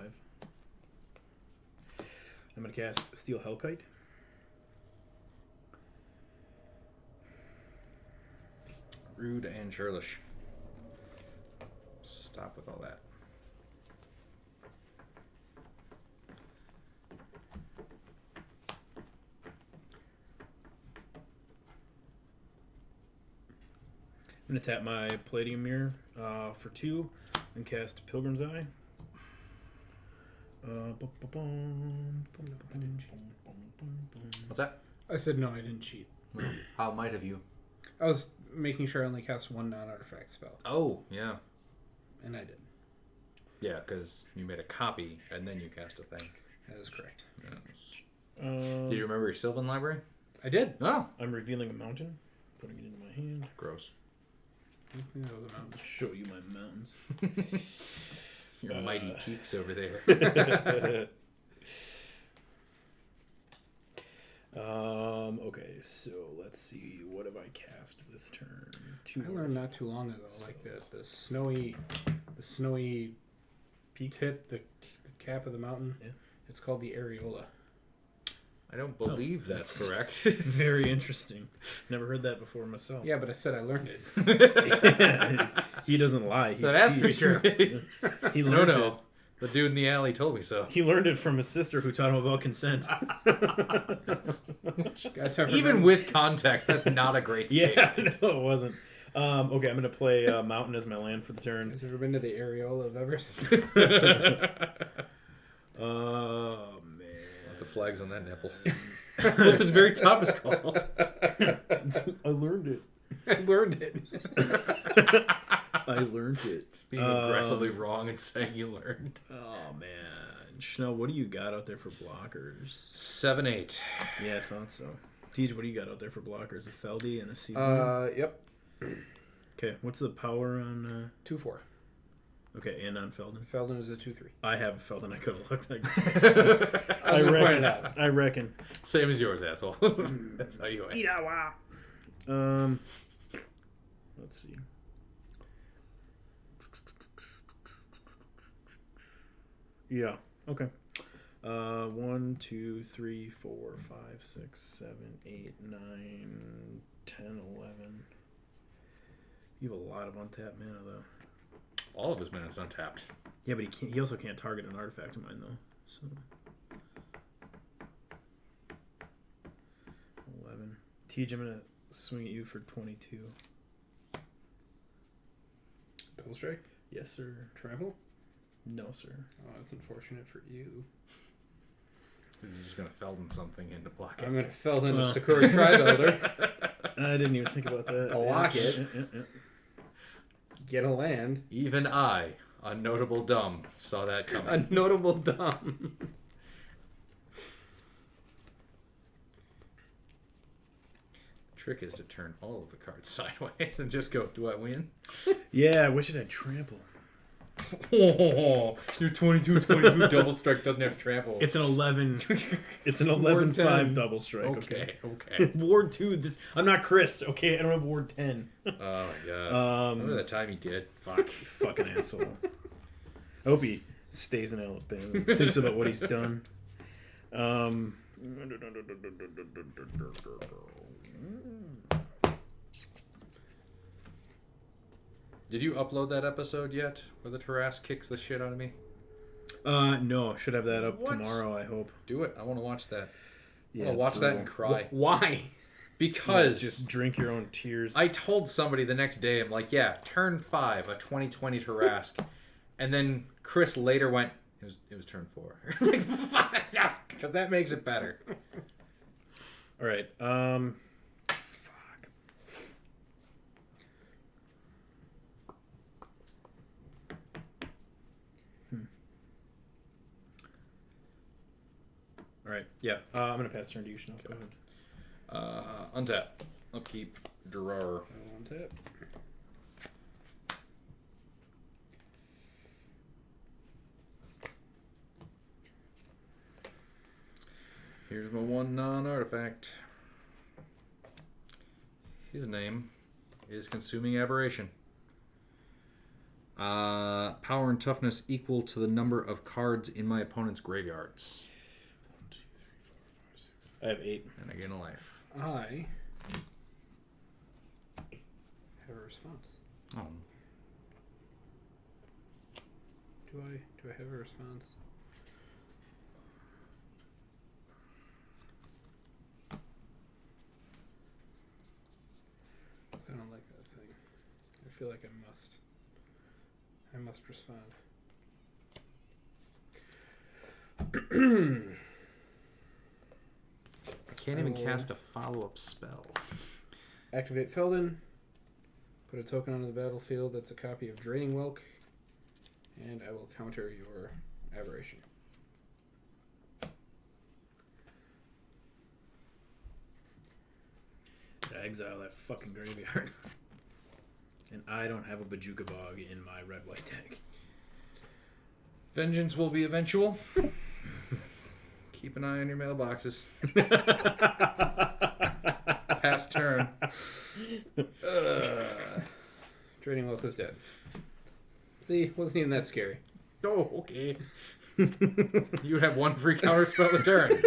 I'm going to cast Steel Hellkite. Rude and churlish. Stop with all that. I'm going to tap my Palladium Mirror for 2 and cast Pilgrim's Eye. What's that? I said no, I didn't cheat. How might have you? I was making sure I only cast one non-artifact spell, Oh, yeah. and I did. Yeah, because you made a copy and then you cast a thing. That is correct. Did you remember your Sylvan library? I did. Oh. I'm revealing a mountain, putting it into my hand. Gross. I think that was a mountain. Show you my mountains. Your mighty peaks over there. Okay, so let's see. What have I cast this turn? I learned not too long ago, like the snowy Peak? tip, the cap of the mountain. Yeah. It's called the areola. I don't believe that's correct. Very interesting. Never heard that before myself. Yeah, but I said I learned it. He doesn't lie. So that has to be He's- true. He learned No. it. The dude in the alley told me so. He learned it from his sister who taught him about consent. Guys, have Even with context, that's not a great Yeah, statement. no, it wasn't. Okay, I'm going to play Mountain as my land for the turn. Has ever been to the areola of Everest? Oh, man. Lots of flags on that nipple. That's what this very top is called. I learned it. I learned it. I learned it. Being aggressively wrong and saying you learned. Oh, man. Schnell, what do you got out there for blockers? 7-8. Yeah, I thought so. Tej, what do you got out there for blockers? A Feldy and a Seaboard? Yep. Okay, what's the power on... 2/4. Okay, and on Felden? Felden is a 2/3. I have a Felden. I could have looked like I was gonna point it out. I reckon. Same as yours, asshole. That's how you answer. Let's see. Yeah. Okay. 1, 2, 3, 4, 5, 6, 7, 8, 9, 10, 11. You have a lot of untapped mana, though. All of his mana is untapped. Yeah, but he can't. He also can't target an artifact of mine, though. So 11. Tej, I'm gonna swing at you for 22. Double strike? Yes, sir. Travel? No, sir. Oh, that's unfortunate for you. He's just going to Felden something into block it. I'm going to Felden a Sakura Tribuilder. I didn't even think about that. A locket. Yeah. Get a land. Even I, A notable dumb. Saw that coming. A notable dumb. Trick is to turn all of the cards sideways and just go, do I win? Yeah, I wish it had trample. Oh, your 22-22 double strike doesn't have trample. It's an 11. It's an 11-5 double strike. Okay. Ward 2. I'm not Chris. Okay, I don't have Ward 10. Oh my god. Remember that time he did? Fuck. Fucking asshole. I hope he stays in Alabama. Thinks about what he's done. Did you upload that episode yet? Where the Tarrasque kicks the shit out of me? No. Should have that up What? tomorrow, I hope. Do it. I want to watch that. Yeah, I want to watch that and cry. Why? Because just drink your own tears. I told somebody the next day, I'm like, yeah, turn 5, a 2020 Tarrasque. And then Chris later went, it was turn 4. Like, fuck, because that makes it better. All right. All right. Yeah. I'm gonna pass turn to you, Chanel. Go ahead. Untap. Upkeep. Drawer. On tap. Here's my one non-artifact. His name is Consuming Aberration. Power and toughness equal to the number of cards in my opponent's graveyards. 1, 2, 3, 4, 5, 6. I have 8. And I gain a life. I have a response. Oh. Do I have a response? I don't like that thing. I feel like I must respond. I can't even cast a follow-up spell. Activate Feldon. Put a token onto the battlefield that's a copy of Draining Welk. And I will counter your Aberration. Exile that fucking graveyard. And I don't have a Bajuka Bog in my red-white deck. Vengeance will be eventual. Keep an eye on your mailboxes. Past turn. Draining Welk is dead. See, wasn't even that scary. Oh, okay. You have one free counter spell a turn.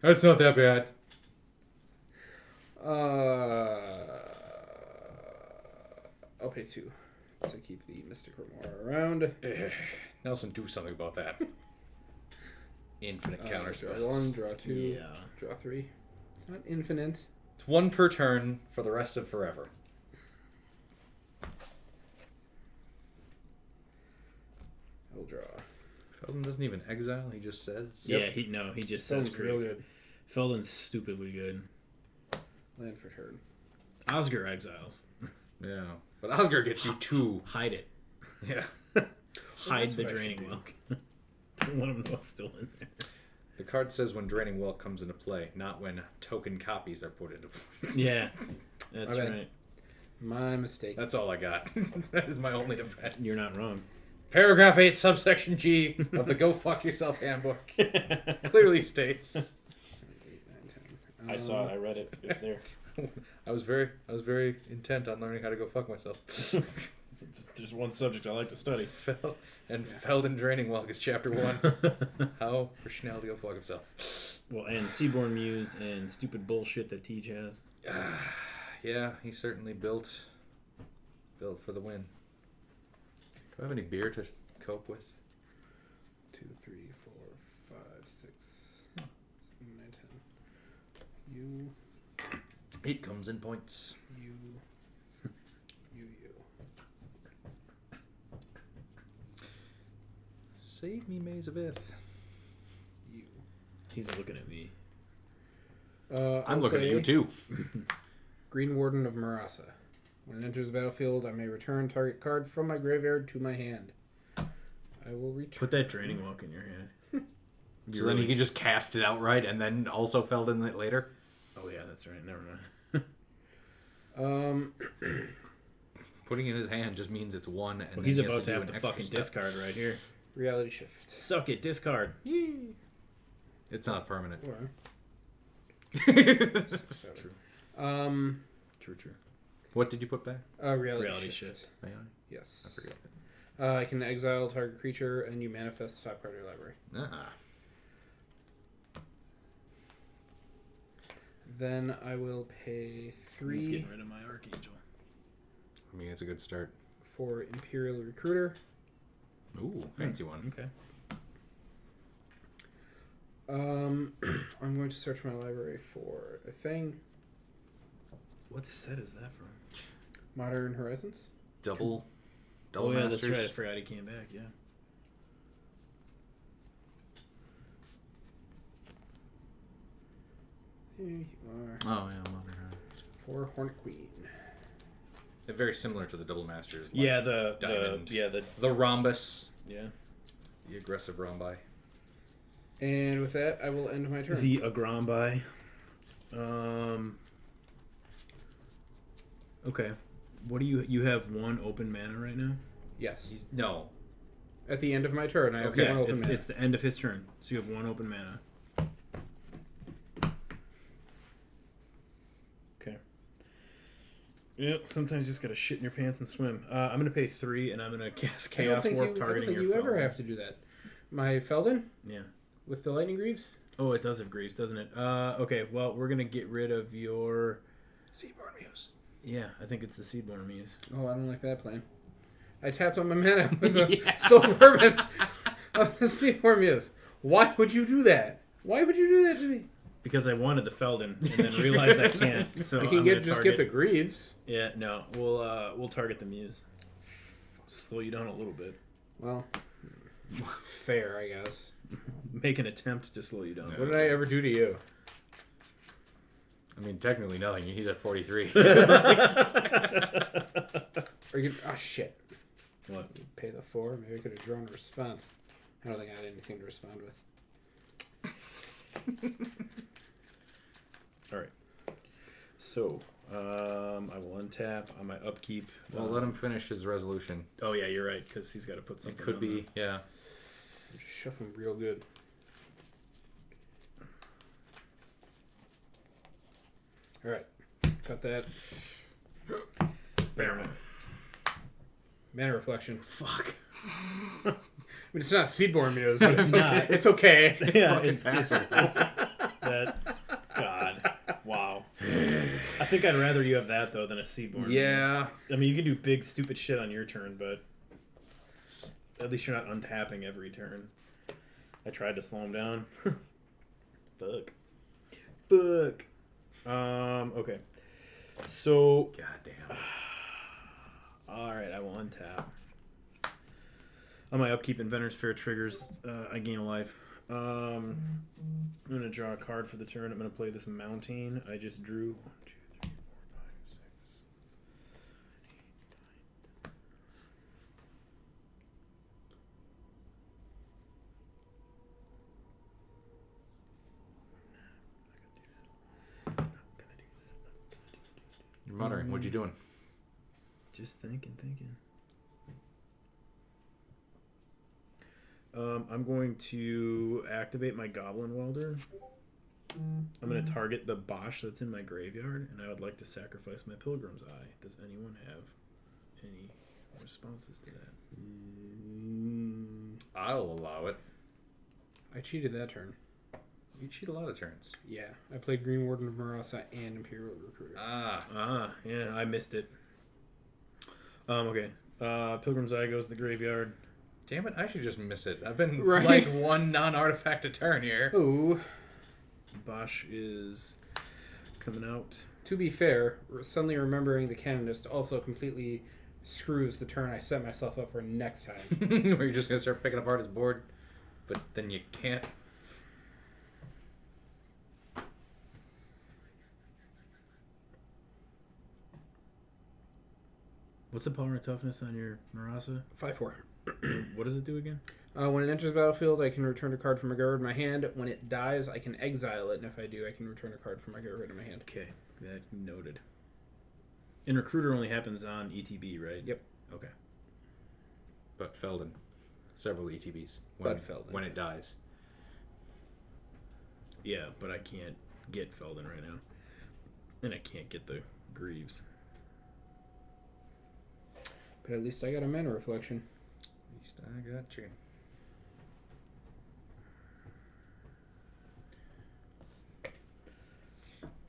That's not that bad. I'll pay 2 to keep the Mystic Remora around. Nelson, do something about that. Infinite counter Draw spells. 1, draw 2, Yeah. draw 3. It's not infinite. It's 1 per turn for the rest of forever. I'll draw. Feldon doesn't even exile, he just says. Yeah, he just says Sounds real good. Feldon's stupidly good. Land for turn. Osgir exiles. Yeah. But Osgir gets you 2. Hide it. Yeah. Hide that's the what I draining should do. Welk. Don't let him know it's still in there. The card says when Draining Welk comes into play, not when token copies are put into play. Yeah, that's My bad. right. My mistake. That's all I got. That is my only defense. You're not wrong. Paragraph 8, subsection G of the Go Fuck Yourself handbook clearly states. 8, 9, 10. I saw it. I read it. It's there. I was very intent on learning how to go fuck myself. There's one subject I like to study. Feldon Draining Welk is chapter 1. How for Schnell to go fuck himself. Well, and Seaborn Muse and stupid bullshit that Tej has. Yeah, he certainly built for the win. Do I have any beer to cope with? 2, 3, 4, 5, 6, 7, 9, 10. You. 8 comes in points. You. Save me, Maze of Ith. You. He's looking at me. I'm looking at you too. Green Warden of Marasa. When it enters the battlefield, I may return target card from my graveyard to my hand. I will return. Put that draining walk in your hand. So then he can just cast it outright and then also Feldon it later? Oh, yeah, that's right. Never mind. Putting it in his hand just means it's one. And Well, then he's he has about to do have an to extra fucking step. discard right here. Reality shift. Suck it, discard. It's not permanent. Or, True. True. What did you put back? reality shift. shift. I Yes. forget. I can exile target creature and you manifest the top card of your library. Ah. Then I will pay I'm just 3 getting rid of my Archangel. I mean, it's a good start. for Imperial Recruiter. Ooh, fancy one. Okay. I'm going to search my library for a thing. What set is that from? Modern Horizons. Double Oh, yeah, Masters. that's right. I forgot he came back, yeah. Here you are. Oh, yeah, Modern Horizons. For Hornet Queen. They're very similar to the Double Masters. like Yeah, the Diamond. the The rhombus. yeah. The aggressive rhombi. And with that, I will end my turn. The Agrombi. Okay. What do you have one open mana right now? Yes. No. At the end of my turn, I have Okay, one open mana. It's the end of his turn, so you have one open mana. Okay. Yep. Sometimes you just gotta shit in your pants and swim. I'm gonna pay 3, and I'm gonna cast Chaos Warp targeting your you ever Feldon. have to do that. My Feldon Yeah. with the Lightning Greaves. Oh, it does have Greaves, doesn't it? Okay. Well, we're gonna get rid of your. Seaborn Muse. Yeah, I think it's the Seedborn Muse. Oh, I don't like that plan. I tapped on my mana with the Yeah. sole purpose of the Seaborn Muse. Why would you do that? Why would you do that to me? Because I wanted the Feldon and then realized I can't. So I can I'm get gonna just target... get the Greaves. Yeah, no, we'll target the Muse. Slow you down a little bit. Well, fair, I guess. Make an attempt to slow you down. What did I ever do to you? I mean, technically nothing. He's at 43. Or you, oh shit! What? Pay the 4. Maybe I could have drawn a response. I don't think I had anything to respond with. All right. So, I will untap on my upkeep. Well, let him finish his resolution. Oh yeah, you're right, because he's got to put It something. could on be, yeah. I'm just shuffling real good. All right, cut that. Bam. Mana reflection. Fuck. I mean, it's not Seedborn Muse, but it's Nah, okay. It's okay. Yeah, fucking it's passive. that. God. Wow. I think I'd rather you have that though than a Seedborn. Yeah. I mean, you can do big stupid shit on your turn, but at least you're not untapping every turn. I tried to slow him down. Fuck. Okay. So. Goddamn. Alright, I will untap. On my upkeep, Inventor's Fair triggers. I gain a life. I'm going to draw a card for the turn. I'm going to play this Mountain. I just drew 1, 2, 3, 4, 5, 6, 7, 8, 9. You're muttering. What you doing? Just thinking. I'm going to activate my Goblin Welder. I'm going to target the Bosch that's in my graveyard, and I would like to sacrifice my Pilgrim's Eye. Does anyone have any responses to that? I'll allow it. I cheated that turn. You cheat a lot of turns. Yeah, I played Green Warden of Marasa and Imperial Recruiter. Yeah, I missed it. Okay. Pilgrim's Eye goes to the graveyard. Damn it, I should just miss it. I've been Right. like one non-artifact a turn here. Ooh. Bosch is coming out. To be fair, suddenly remembering the Canonist also completely screws the turn I set myself up for next time. Where you're just going to start picking apart his board, but then you can't. What's the power and toughness on your Marasa? 5/4. What does it do again? When it enters the battlefield, I can return a card from my graveyard in my hand. When it dies, I can exile it, and if I do, I can return a card from my graveyard in my hand. Okay, that noted. And Recruiter only happens on ETB, right? Yep. Okay. But Felden. Several ETBs. When it dies. Yeah, but I can't get Felden right now. And I can't get the Greaves. But at least I got a mana reflection. At least I got you.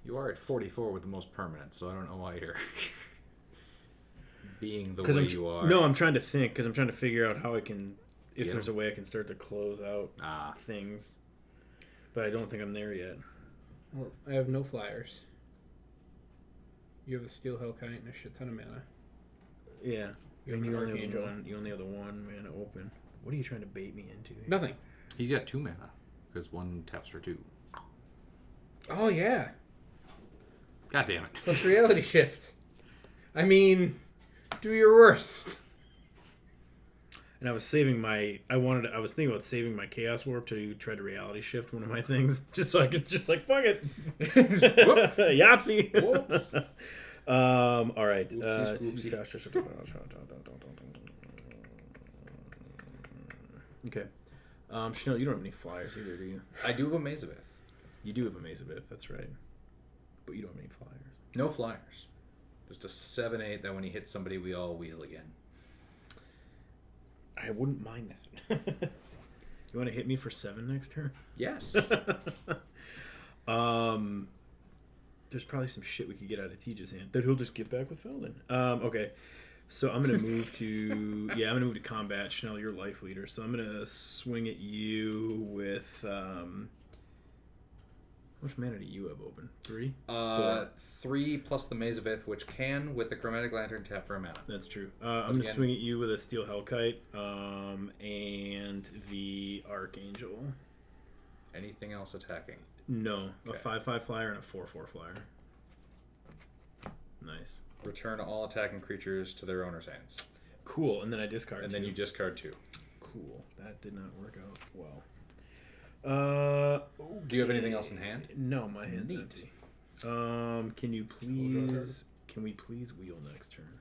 You are at 44 with the most permanent, so I don't know why you're being the way you are. No, I'm trying to think, because I'm trying to figure out how I can, if there's a way I can start to close out things. But I don't think I'm there yet. Well, I have no flyers. You have a Steel Hellkite and a shit ton of mana. Yeah. You have an Archangel. You only have the one mana open. What are you trying to bait me into? Nothing. He's got 2 mana, because 1 taps for 2. Oh, yeah. God damn it. Plus Reality Shift. I mean, do your worst. And I was saving my... I was thinking about saving my Chaos Warp to try to Reality Shift one of my things. Just so I could just fuck it. Yahtzee. Whoops. All right. Okay. Chanel, you don't have any flyers either, do you? I do have a Mazabeth. You do have a Mazabeth, that's right. But you don't have any flyers. No flyers. Just a 7/8 that when he hits somebody, we all wheel again. I wouldn't mind that. You want to hit me for 7 next turn? Yes. There's probably some shit we could get out of Tej's hand that he'll just get back with Felden. Okay. So I'm gonna move to I'm gonna move to combat. Chanel, you're life leader, so I'm gonna swing at you with how much mana do you have open? 3? 4. 3 plus the Mazavith, which can, with the Chromatic Lantern, tap for a mana. That's true. I'm gonna swing at you with a Steel Hellkite and the Archangel. Anything else attacking? No, okay. A 5/5 flyer and a 4/4 flyer. Nice. Return all attacking creatures to their owner's hands. Cool, and then I discard and 2. then you discard 2. Cool. That did not work out well. Okay. Do you have anything else in hand? No, my hand's empty. Can we please wheel next turn?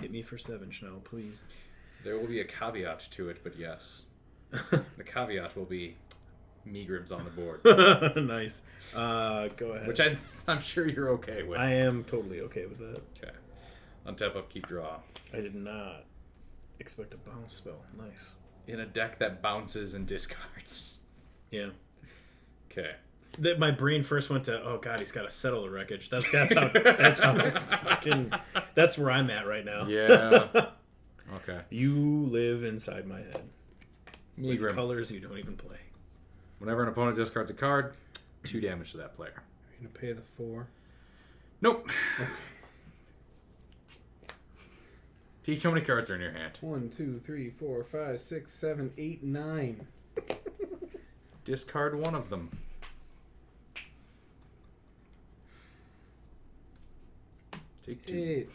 Hit me for 7, Chanel, please. There will be a caveat to it, but yes. The caveat will be Megrims on the board. Nice. Go ahead. Which I'm sure you're okay with. I am totally okay with that. Okay. Untap, upkeep, draw. I did not expect a bounce spell. Nice. In a deck that bounces and discards. Yeah. Okay. My brain first went to, oh god, he's got to settle the wreckage. That's how fucking. That's where I'm at right now. Yeah. Okay. You live inside my head. With Megrim. colors you don't even play. Whenever an opponent discards a card, 2 damage to that player. Are you gonna pay the 4? Nope. Okay. Teach how many cards are in your hand. 1, 2, 3, 4, 5, 6, 7, 8, 9. Discard one of them. Take 2. 8.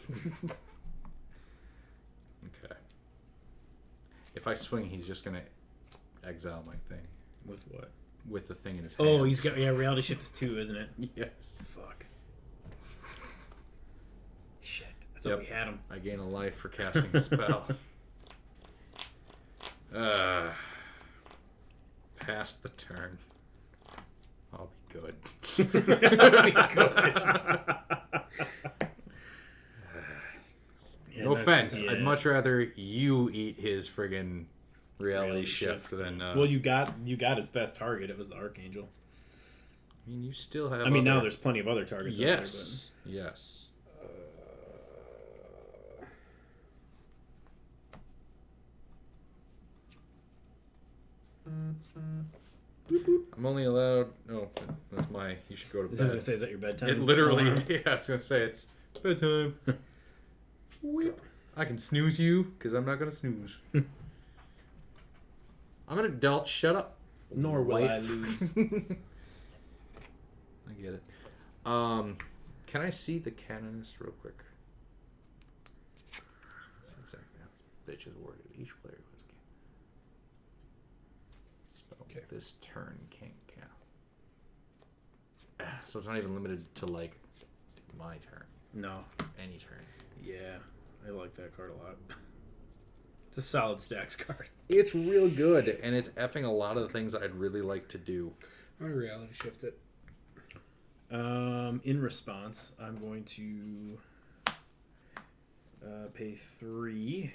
Okay. If I swing, he's just gonna exile my thing. With what? With the thing in his hand. Oh, he's got reality shift is 2, isn't it? Yes. Fuck. Shit. I thought we had him. I gain a life for casting a spell. Pass the turn. I'll be good. I'll be good. No offense. I'd much rather you eat his friggin' reality shift than. Well, you got his best target. It was the Archangel. I mean, you still have. I mean, now there's plenty of other targets. Yes. Out there, yes. I'm only allowed. Oh, that's my. You should go to bed. I was gonna say, is that your bedtime? It literally. Yeah, I was gonna say it's bedtime. Weep. I can snooze you because I'm not gonna snooze. I'm an adult. Shut up. Nor will I lose. I get it. Can I see the canonist real quick? is worded. Each player who has spell this turn can't count. So it's not even limited to like my turn. No. It's any turn. Yeah, I like that card a lot. It's a solid stacks card. It's real good, and it's effing a lot of the things I'd really like to do. I'm going to reality shift it. In response, I'm going to pay 3.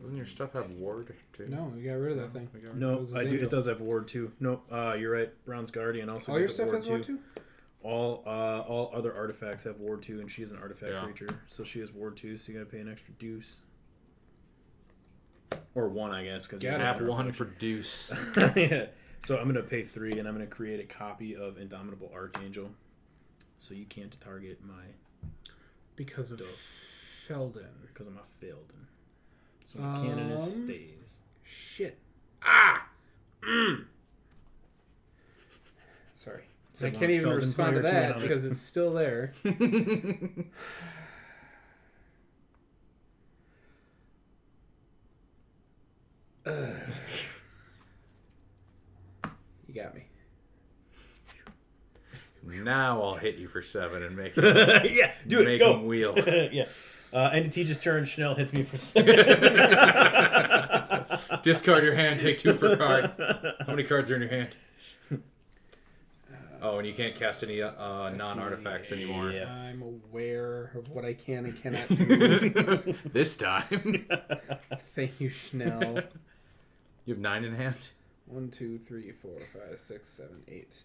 Doesn't your stuff have ward too? No, we got rid of that thing. No, I do. It does have ward too. No, you're right. Bronze Guardian also. All your has stuff ward has ward too? All other artifacts have ward 2, and she is an artifact Yeah. creature, so she has ward 2. So you got to pay an extra deuce, or 1, I guess, because It's tap 1 for deuce. Yeah. So I'm gonna pay 3, and I'm gonna create a copy of Indomitable Archangel, so you can't target my Because of Felden. because I'm a Felden. So my cannon stays. Shit. Sorry. So I you can't want even Felden respond to player that 2 and because it's still there. You got me. Now I'll hit you for 7 and make him, Yeah, do it. make Go. him wheel. Yeah. End of teacher's turn. Schnell hits me for 7. Discard your hand, take 2 for card. How many cards are in your hand? Oh, and you can't cast any non-artifacts anymore. Yeah. I'm aware of what I can and cannot do. This time. Thank you, Schnell. You have 9 in hand? 1, 2, 3, 4, 5, 6, 7, 8.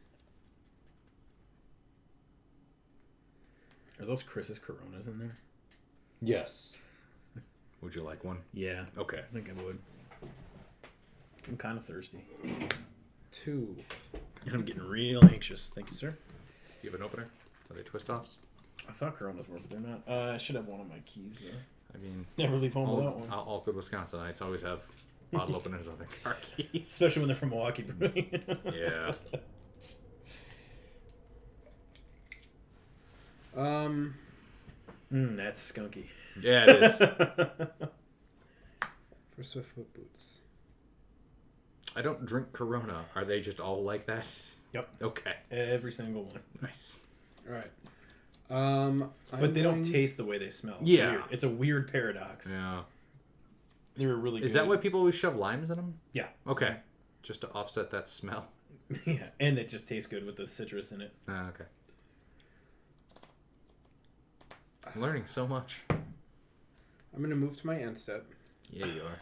Are those Chris's Coronas in there? Yes. Would you like one? Yeah. Okay. I think I would. I'm kind of thirsty. 2. And I'm getting real anxious. Thank you, sir. You have an opener? Are they twist-offs? I thought Coronas were, but they're not. I should have one of my keys. I mean, Never leave home without one. all good Wisconsinites always have bottle openers on their car keys. Especially when they're from Milwaukee Brewing. Yeah. That's skunky. Yeah, it is. For Swiftfoot Boots. I don't drink Corona. Are they just all like that? Yep. Okay. Every single one. Nice. Alright. But they don't taste the way they smell. It's Yeah. weird. It's a weird paradox. Yeah. They were really Is good. that why people always shove limes in them? Yeah. Okay. Just to offset that smell. Yeah. And it just tastes good with the citrus in it. Okay. I'm learning so much. I'm going to move to my end step. Yeah, you are.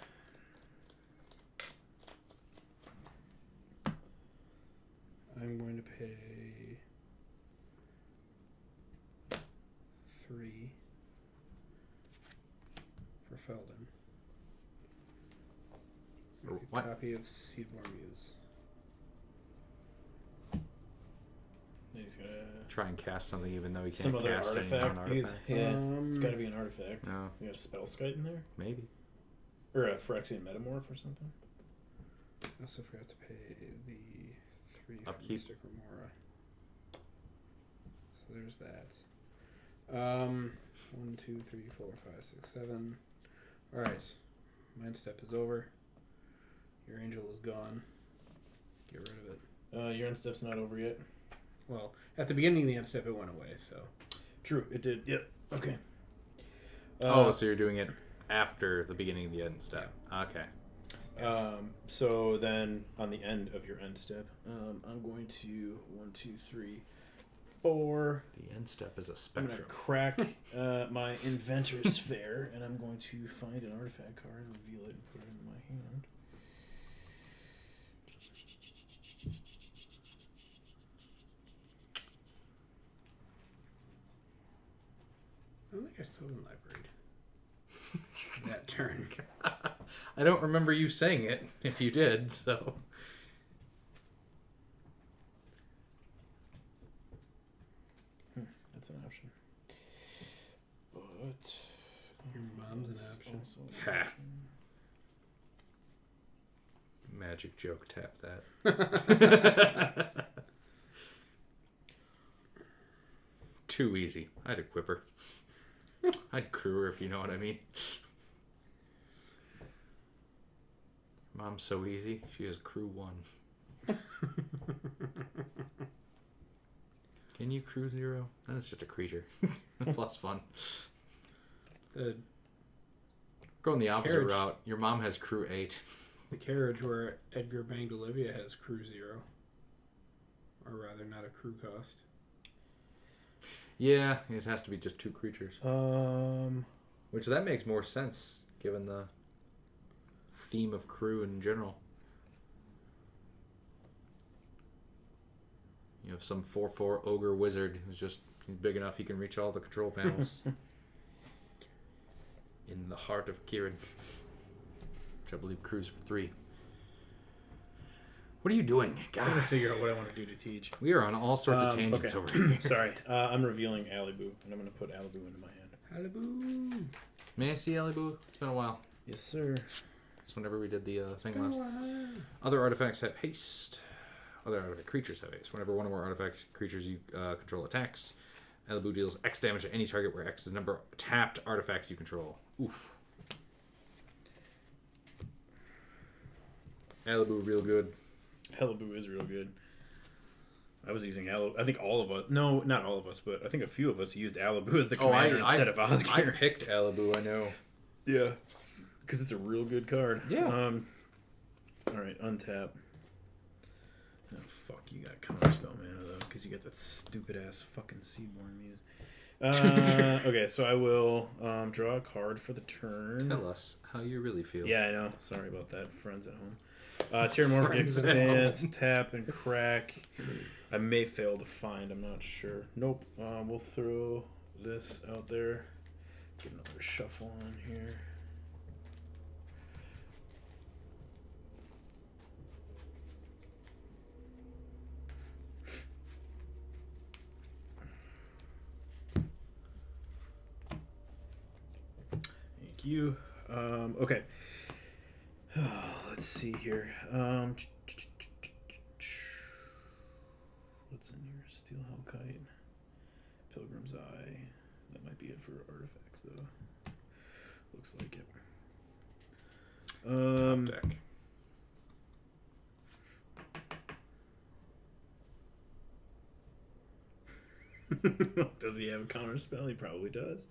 I'm going to pay 3 for Felden. Make a What? copy of Seedborn Muse. And he's gonna Try and cast something even though you can't some other cast any artifact. non-artifacts. Yeah, it's got to be an artifact. No, You got a spell skite in there, maybe. or a Phyrexian Metamorph or something. I also forgot to pay the 3 for Upkeep. Mystic Remora. So there's that. 1, 2, 3, 4, 5, 6, 7. Alright. My end step is over. Your angel is gone. Get rid of it. Your end step's not over yet. Well, at the beginning of the end step, it went away, so. True, it did. Yep. Okay. So you're doing it after the beginning of the end step. Okay. So then on the end of your end step, I'm going to 1, 2, 3, 4. The end step is a I'm going spectrum. to crack my Inventor's Fair, and I'm going to find an artifact card, reveal it, and put it in my hand. I don't think I sold in library. That turn. I don't remember you saying it, if you did, so... That's an option. But... Your mom's an option. also an Ha. option. Magic joke, tap that. Too easy. I'd equip her. I'd crew her, if you know what I mean. Mom's so easy. She has crew 1. Can you crew 0? Then it's just a creature. That's less fun. Going the opposite carriage. route. Your mom has crew 8. The carriage where Edgar banged Olivia has crew 0. Or rather, not a crew cost. Yeah, it has to be just 2 creatures. Which that makes more sense, given the theme of crew in general. You have some 4/4 ogre wizard who's just he's big enough he can reach all the control panels. In the heart of Kieran. Which I believe crews for 3. What are you doing? I'm trying God. to figure out what I want to do to teach. We are on all sorts of tangents okay. over here. Sorry. I'm revealing Alibu, and I'm going to put Alibu into my hand. Alibu. May I see Alibu? It's been a while. Yes, sir. It's whenever we did the thing last. Other artifacts have haste. Other artifact creatures have haste. Whenever one or more artifact creatures you control attacks, Alibu deals X damage to any target where X is the number of tapped artifacts you control. Oof. Alibu real good. Alibu is real good. I was using Alibu. I think all of us. No, not all of us, but I think a few of us used Alibu as the commander instead of Osgir. I picked Alibu, I know. Yeah. Because it's a real good card. Yeah. Alright, untap. Oh, fuck, you got Counterspell mana, though, because you got that stupid-ass fucking Seaborn music. Okay, so I will draw a card for the turn. Tell us how you really feel. Yeah, I know. Sorry about that, friends at home. Terramorphic Expanse, tap and crack. I may fail to find, I'm not sure. Nope. We'll throw this out there. Get another shuffle on here. Thank you. Okay. Let's see here. What's in here? Steel Hellkite, Pilgrim's Eye. That might be it for artifacts, though. Looks like it. Top deck. Does he have a counter spell? He probably does.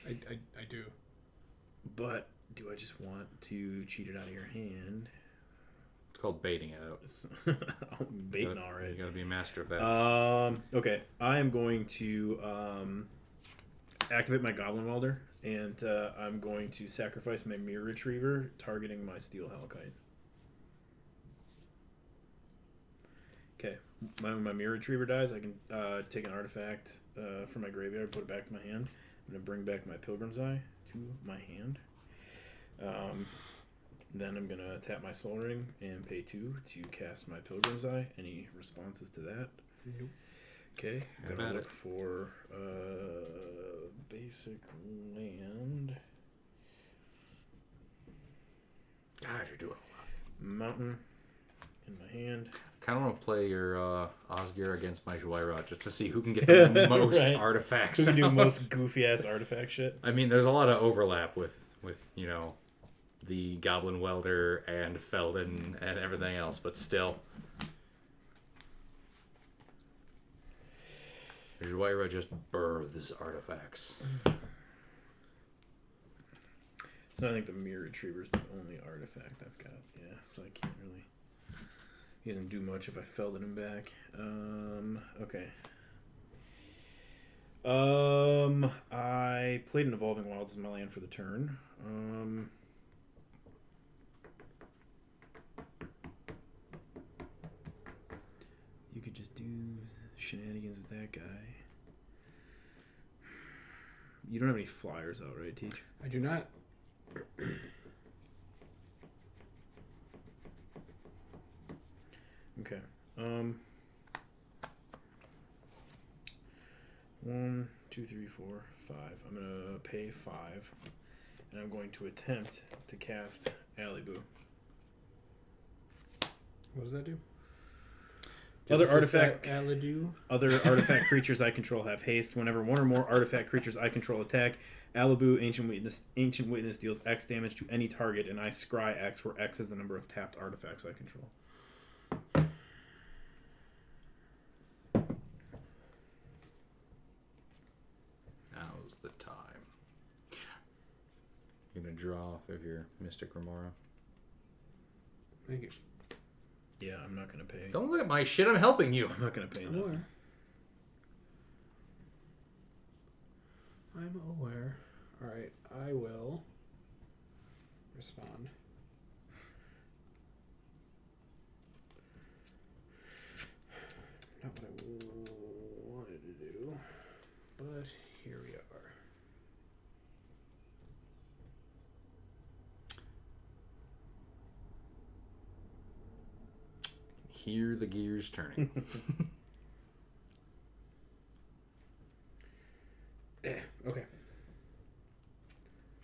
I do. But do I just want to cheat it out of your hand? It's called baiting it out. I'm baiting already. You gotta be a master of that. Okay. I am going to activate my Goblin Welder, and I'm going to sacrifice my Mirror Retriever, targeting my Steel Hellkite. Okay. When my Mirror Retriever dies, I can take an artifact from my graveyard, put it back to my hand. I'm going to bring back my Pilgrim's Eye to my hand. Then I'm going to tap my Soul Ring and pay 2 to cast my Pilgrim's Eye. Any responses to that? Nope. Okay. Have Gonna at look it. for basic land. God, you're doing a lot. Mountain in my hand. I kind of want to play your Osgir against my Joyrod just to see who can get the most Right. artifacts. Who can do out. most goofy ass artifact shit? I mean, there's a lot of overlap with the Goblin Welder and Felden and everything else, but still. Joyrod just births artifacts. So I think the Mirror Retriever is the only artifact I've got. Yeah, so I can't really. He doesn't do much if I Felded him back. Okay. I played an Evolving Wilds as my land for the turn. You could just do shenanigans with that guy. You don't have any flyers out, right, Teach? I do not. Okay. 1, 2, 3, 4, 5. I'm gonna pay 5, and I'm going to attempt to cast Alibu. What does that do? Other Just artifact, Alidu. other artifact creatures I control have haste. Whenever one or more artifact creatures I control attack, Alibu, Ancient Witness deals X damage to any target, and I scry X, where X is the number of tapped artifacts I control. Now's the time. You're gonna draw off of your Mystic Remora. Thank you. Yeah, I'm not gonna pay. Don't look at my shit. I'm helping you. I'm not gonna pay nothing. I'm aware. All right, I will respond. Not what I wanted to do, but here we are. Hear the gears turning. Okay.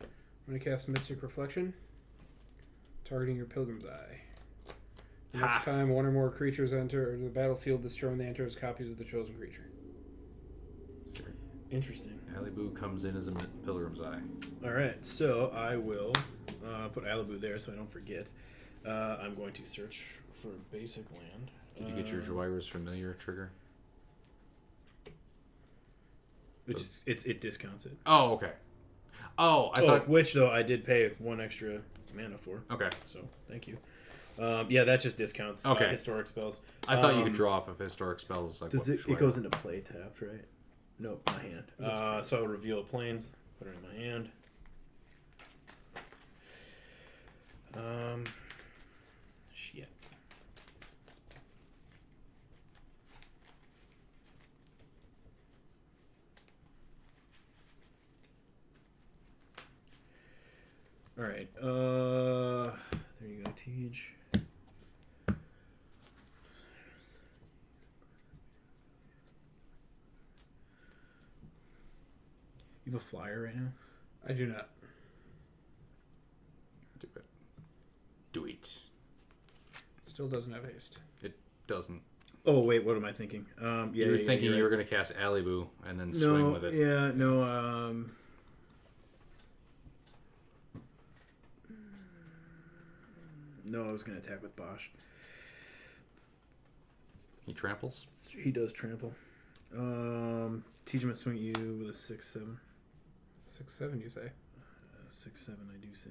I'm going to cast Mystic Reflection, targeting your Pilgrim's Eye. The next time one or more creatures enter the battlefield, destroying the enters copies of the chosen creature. Interesting. Alibu comes in as a Pilgrim's Eye. Alright, so I will put Alibu there so I don't forget. I'm going to search for basic land. Did you get your Joyra's Familiar trigger? Which is, it discounts it. Oh, okay. Oh, I thought... Which, though, I did pay 1 extra mana for. Okay. So, thank you. Yeah, that just discounts historic spells. I thought you could draw off of historic spells. Like does it goes into play tapped, right? Nope, my hand. So I'll reveal planes, put it in my hand. Shit. All right. There you go, Teach. You have a flyer right now? I do not. Do it. Do it. Still doesn't have haste. It doesn't. Oh, wait, what am I thinking? You were thinking you were going to cast Alibu and then swing with it. Yeah, no, no, I was going to attack with Bosch. He tramples? He does trample. Teach him to swing at you with a 6/7. 6/7, you say? 6/7, I do say.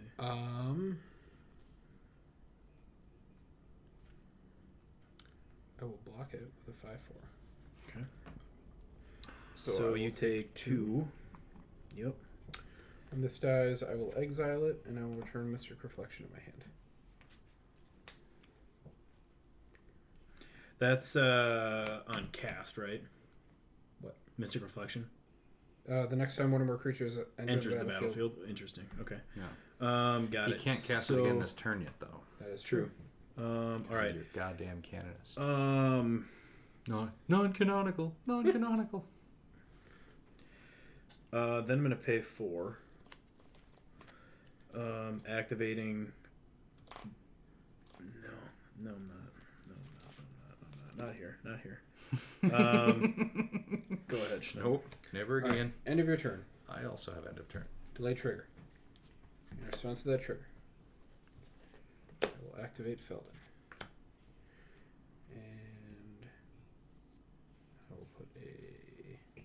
I will block it with a 5/4. Okay. So you take 2. Yep. When this dies, I will exile it, and I will return Mystic Reflection to my hand. That's on cast, right? What? Mystic Reflection? The next time one or more creatures enters the battlefield. Interesting. Okay. Yeah. Got it. You can't cast it again this turn yet, though. That is true. All right. Your goddamn candidates. No, non-canonical. Non-canonical. Then I'm gonna pay 4. Activating. No, I'm not. No, not here. Not here. Go ahead, Schnow. Nope. Never again. Right. End of your turn. I also have end of turn. Delay trigger. In response to that trigger, I will activate Felden. And I will put a...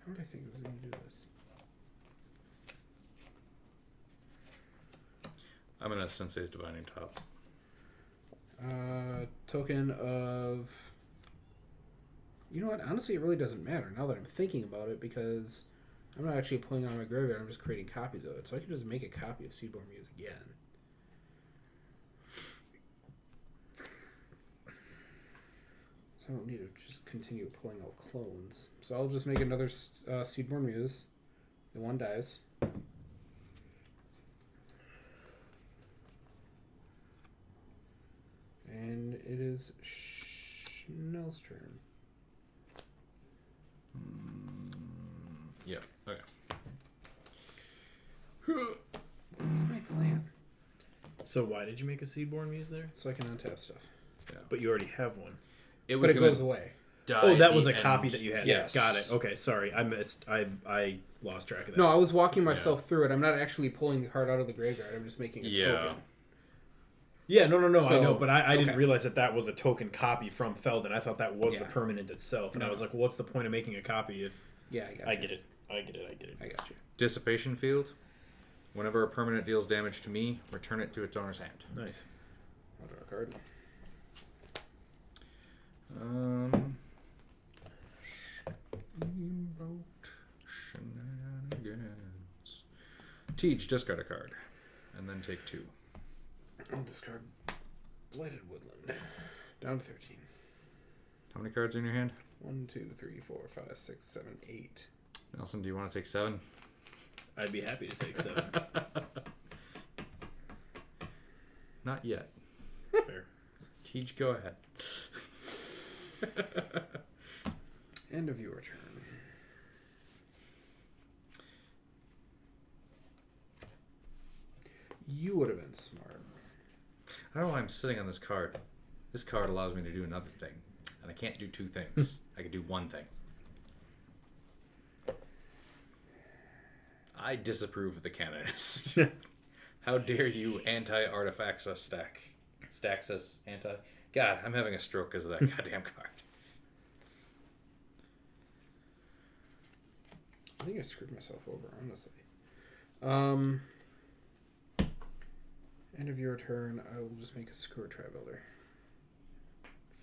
How did I think I was going to do this? I'm going to Sensei's Divining Top. Token of... You know what? Honestly, it really doesn't matter now that I'm thinking about it, because I'm not actually pulling out my graveyard. I'm just creating copies of it. So I can just make a copy of Seedborn Muse again. So I don't need to just continue pulling out clones. So I'll just make another Seedborn Muse. The one dies. And it is Schnell's turn. Yep. Okay. What's my plan? So why did you make a Seedborn Muse there? So I can untap stuff. Yeah. But you already have one. It But was it gonna, goes away. die. Oh, at that the was a end. copy that you had. Yes. Got it. Okay, sorry. I missed. I lost track of that. No, I was walking myself through it. I'm not actually pulling the card out of the graveyard. I'm just making a token. Yeah, no, So, I know, but I didn't okay. realize that was a token copy from Felden. I thought that was the Yeah. permanent itself, and I was like, well, what's the point of making a copy if... Yeah, I got you. I get it. I got you. Dissipation field. Whenever a permanent deals damage to me, return it to its owner's hand. Nice. I'll draw a card. Steamboat shenanigans. Teach, discard a card. And then take 2. I'll discard Blighted Woodland. Down to 13. How many cards are in your hand? 1, 2, 3, 4, 5, 6, 7, 8. Nelson, do you want to take 7? I'd be happy to take 7. Not yet. That's fair. Teach, go ahead. End of your turn. You would have been smart. I don't know why I'm sitting on this card. This card allows me to do another thing. And I can't do 2 things. I can do 1 thing. I disapprove of the canonist. How dare you anti-artifacts stack. Stacks us anti... God, I'm having a stroke because of that goddamn card. I think I screwed myself over, honestly. End of your turn, I will just make a Scourge Tri-Builder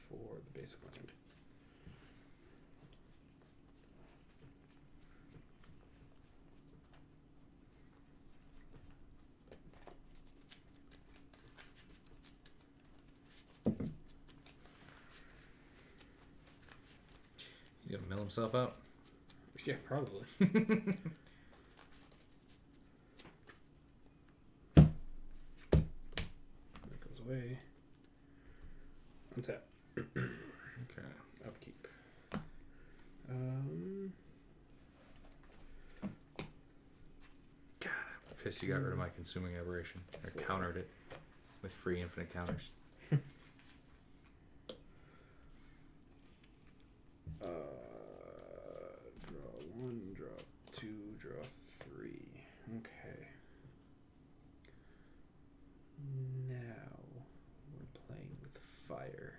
for the basic land. He's gonna mill himself out? Yeah, probably. That goes away. Untap. Okay. Upkeep. God, I'm pissed you got rid of my consuming aberration. I countered it with free infinite counters. Draw 1, draw 2, draw 3. Okay. Now we're playing with fire.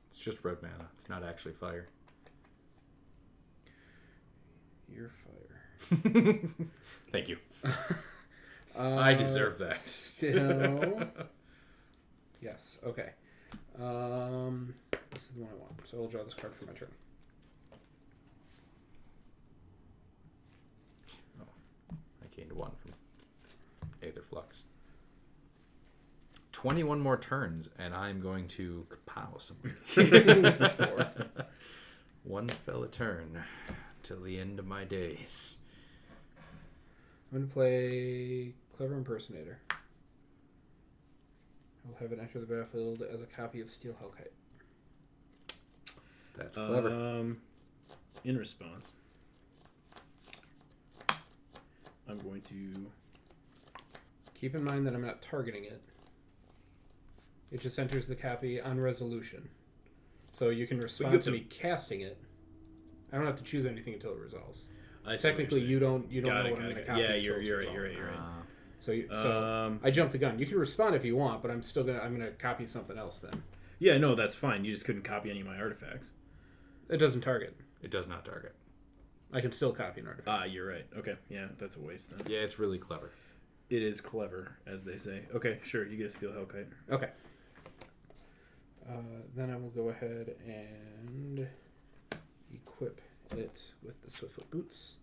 It's just red mana. It's not actually fire. You're fire. Thank you. I deserve that. Still. Yes. Okay. This is the one I want. So I'll draw this card for my turn. Oh, I gained 1 from Aether Flux. 21 more turns, and I'm going to kapow somebody. 1 spell a turn till the end of my days. I'm going to play Clever Impersonator. I'll have it enter the battlefield as a copy of Steel Hellkite. That's clever. In response, I'm going to... Keep in mind that I'm not targeting it. It just enters the copy on resolution. So you can respond to me casting it. I don't have to choose anything until it resolves. Technically, you don't know what I'm going to copy. Yeah, until you're it's right. resolved. So I jumped the gun. You can respond if you want, but I'm gonna copy something else then. Yeah, no, that's fine. You just couldn't copy any of my artifacts. It doesn't target. It does not target. I can still copy an artifact. You're right. Okay, yeah, that's a waste then. Yeah, it's really clever. It is clever, as they say. Okay, sure, you get a Steel Hellkite. Okay. Then I will go ahead and equip it with the Swiftfoot Boots.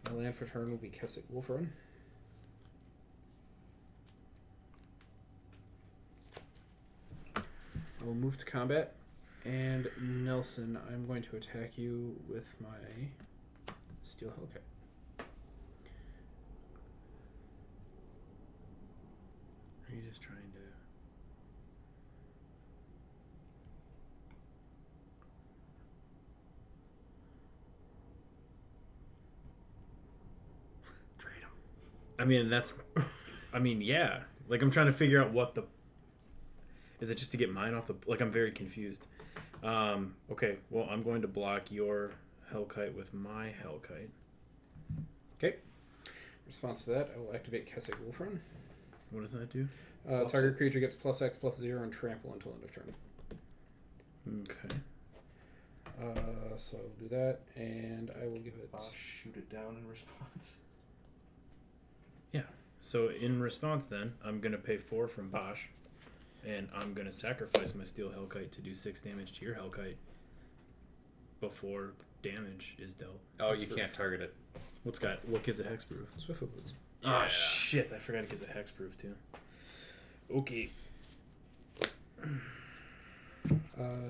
My land for turn will be Keswick Wolfrun. I will move to combat, and Nelson, I'm going to attack you with my Steel Hellkite. Are you just trying to... mean, yeah. Like, I'm trying to figure out what the... Is it just to get mine off the... Like, I'm very confused. Okay, well, I'm going to block your Hellkite with my Hellkite. Okay. In response to that, I will activate Keswick Wolfrun. What does that do? Target creature gets +X/+0 and trample until end of turn. Okay. So I'll do that, and I will give it... I'll shoot it down in response. Yeah. So in response, then, I'm going to pay 4 from Bosch, and I'm going to sacrifice my Steel Hellkite to do 6 damage to your Hellkite before damage is dealt. Oh, you can't target it. What gives it hexproof? Swiftfoot Boots. Oh shit! I forgot it gives it hexproof too. Okay.